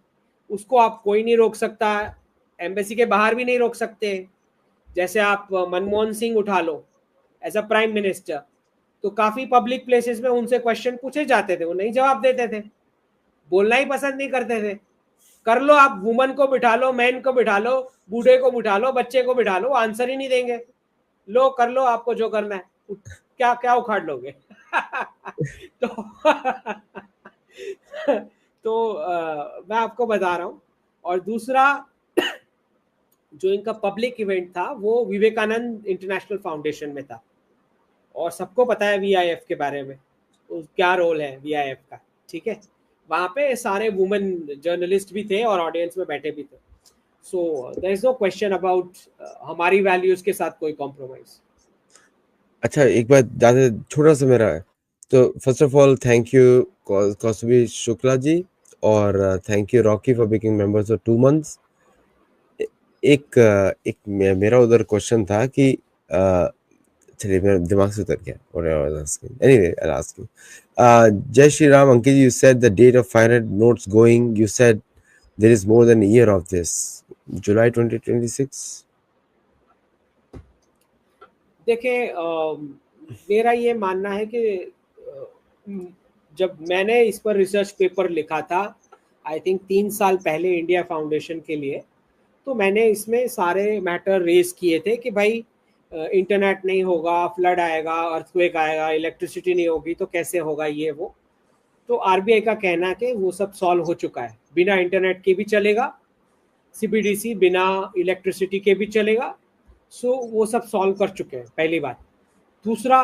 उसको आप कोई नहीं रोक सकता, एम्बेसी के बाहर भी नहीं रोक सकते। जैसे आप मनमोहन सिंह उठा लो, एज अ प्राइम मिनिस्टर, तो काफी पब्लिक प्लेसेस में उनसे क्वेश्चन पूछे जाते थे, वो नहीं जवाब देते थे, बोलना ही पसंद नहीं करते थे। कर लो आप, वुमन को बिठा लो, मैन को बिठा लो, बूढ़े को बिठा लो, बच्चे को बिठा लो, आंसर ही नहीं देंगे। लो कर लो आपको जो करना है, क्या क्या उखाड़ लोगे। तो तो मैं आपको बता रहा हूँ। और दूसरा, जो इनका पब्लिक इवेंट था वो विवेकानंद इंटरनेशनल फाउंडेशन में था, और सबको पता है वीआईएफ के बारे में, तो क्या रोल है वीआईएफ का। ठीक है, वहाँ पे सारे वुमेन जर्नलिस्ट भी थे और ऑडियंस में बैठे भी थे। So there is no question about हमारी वैल्यूज के साथ कोई कॉम्प्रोमाइज। अच्छा, एक बात ज्यादा छोटा सा मेरा है, तो first of all thank you Kaustubhi Shukla ji, और thank you Rocky for becoming members for 2 months। एक मेरा उधर क्वेश्चन था कि चलिए मेरे दिमाग से उतर गया, और एनीवे आई आस्क यू। जय Shri Ram Ankit ji, you said the date of 500 notes going, you said there is more than a year of this, July 2026। देखिए, मेरा ये मानना है कि जब मैंने इस पर रिसर्च पेपर लिखा था, आई थिंक 3 साल पहले इंडिया फाउंडेशन के लिए, तो मैंने इसमें सारे मैटर रेज किए थे कि भाई इंटरनेट नहीं होगा, फ्लड आएगा, अर्थक्वेक आएगा, इलेक्ट्रिसिटी नहीं होगी तो कैसे होगा ये वो। तो आरबीआई का कहना है कि वो सब सॉल्व हो चुका है, बिना इंटरनेट के भी चलेगा, सीबीडीसी बिना इलेक्ट्रिसिटी के भी चलेगा। सो वो सब सॉल्व कर चुके हैं, पहली बात। दूसरा,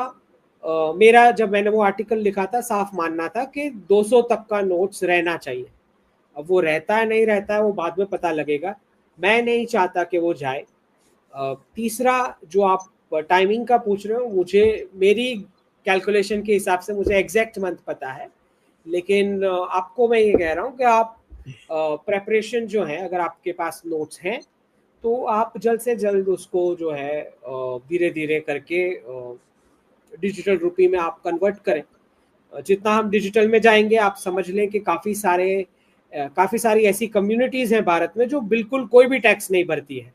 मेरा जब मैंने वो आर्टिकल लिखा था साफ मानना था कि 200 तक का नोट्स रहना चाहिए। अब वो रहता है नहीं रहता है वो बाद में पता लगेगा, मैं नहीं चाहता कि वो जाए। तीसरा, जो आप टाइमिंग का पूछ रहे हो, मुझे मेरी कैलकुलेशन के हिसाब से मुझे एग्जैक्ट मंथ पता है, लेकिन आपको मैं ये कह रहा हूँ कि आप प्रेपरेशन जो है, अगर आपके पास नोट्स हैं तो आप जल्द से जल्द उसको जो है धीरे धीरे करके डिजिटल रुपी में आप कन्वर्ट करें। जितना हम डिजिटल में जाएंगे, आप समझ लें कि काफ़ी सारी ऐसी कम्युनिटीज़ हैं भारत में जो बिल्कुल कोई भी टैक्स नहीं भरती है।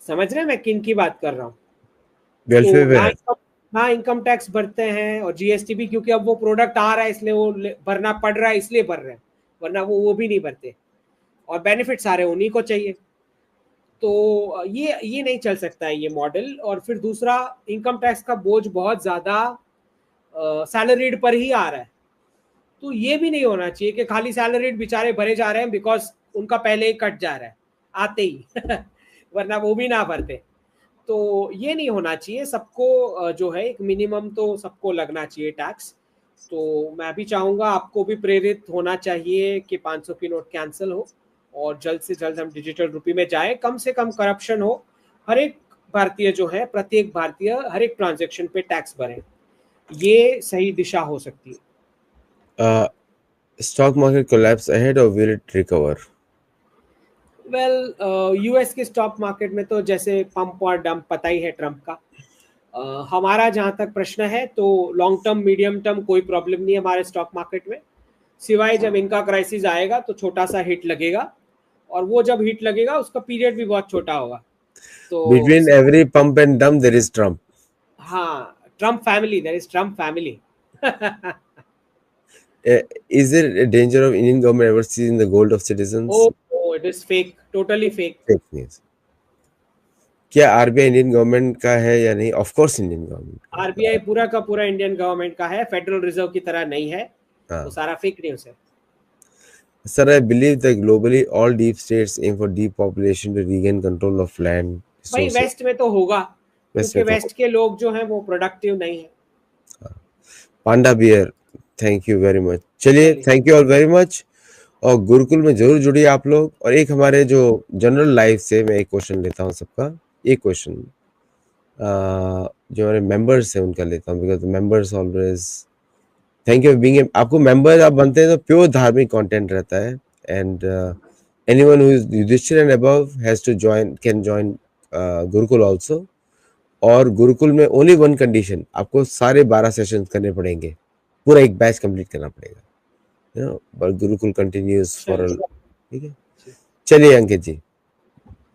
समझ रहे हैं मैं किन की बात कर रहा हूँ? वेलफेयर तो में है। ना इनकम टैक्स भरते हैं और जीएसटी भी, क्योंकि अब वो प्रोडक्ट आ रहा है इसलिए वो भरना पड़ रहा है, इसलिए भर रहे हैं, वरना वो भी नहीं भरते। और बेनिफिट सारे उन्हीं को चाहिए। तो ये नहीं चल सकता है ये मॉडल। और फिर दूसरा, इनकम टैक्स का बोझ बहुत ज़्यादा सैलरीड पर ही आ रहा है। तो ये भी नहीं होना चाहिए कि खाली सैलरीड बेचारे भरे जा रहे हैं बिकॉज उनका पहले ही कट जा रहा है आते ही वरना वो भी ना भरते। तो ये नहीं होना चाहिए। सबको जो है एक मिनिमम तो सबको लगना चाहिए टैक्स। तो मैं भी चाहूँगा, आपको भी प्रेरित होना चाहिए कि 500 की नोट कैंसिल हो और जल्द से जल्द हम डिजिटल रुपी में जाएं। कम से कम करप्शन हो, हर एक भारतीय जो है, प्रत्येक भारतीय हर एक ट्रांजेक्शन पे टैक्स भरे। ये सही दिशा हो सकती है। स्टॉक मार्केट कोलैप्स अहेड और will it recover? Well, US के स्टॉक मार्केट में तो जैसे पंप और डंप पता ही है ट्रम्प का। हमारा जहाँ तक प्रश्न है तो लॉन्ग टर्म मीडियम टर्म कोई प्रॉब्लम नहीं है हमारे स्टॉक मार्केट में, सिवाय जब इनका क्राइसिस आएगा तो छोटा सा हिट लगेगा। और वो जब हिट लगेगा उसका पीरियड भी बहुत छोटा होगा। तो Between every pump and dump, there is Trump. हाँ, Trump family, there is Trump family Is there a danger of Indian government ever seizing the gold of citizens? Oh, it is fake, totally fake. Fake news. क्या RBI Indian government का है या नहीं? Of course Indian government का है। RBI पूरा का पूरा इंडियन गवर्नमेंट का है, फेडरल रिजर्व की तरह नहीं है। हाँ। वो सारा फेक न्यूज़ है। Sir, I believe that globally all deep states aim for depopulation to regain control of land भाई resources. वेस्ट में तो होगा, वेस्ट क्योंकि में तो वेस्ट के लोग जो हैं वो प्रोडक्टिव नहीं है। Panda bear, thank you very much. चलिए, चलिए, thank you all very much. और गुरुकुल में जरूर जुड़िए आप लोग। और एक हमारे जो जनरल लाइफ से मैं एक क्वेश्चन लेता हूँ सबका, एक क्वेश्चन जो हमारे मेंबर्स हैं उनका लेता हूँ, because members always thank you being. आपको मेंबर आप बनते हैं तो प्योर धार्मिक कंटेंट रहता है। And anyone who is Yudhishthir and above has to join, can join Gurukul also. और गुरुकुल में ओनली वन कंडीशन, आपको सारे 12 सेशंस करने पड़ेंगे, पूरा एक बैच कंप्लीट करना पड़ेगा, you know, but Gurukul continues for. ठीक है, चलिए अंकित जी,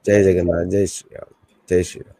जय जगन्नाथ, जय श्री राम, जय श्री राम।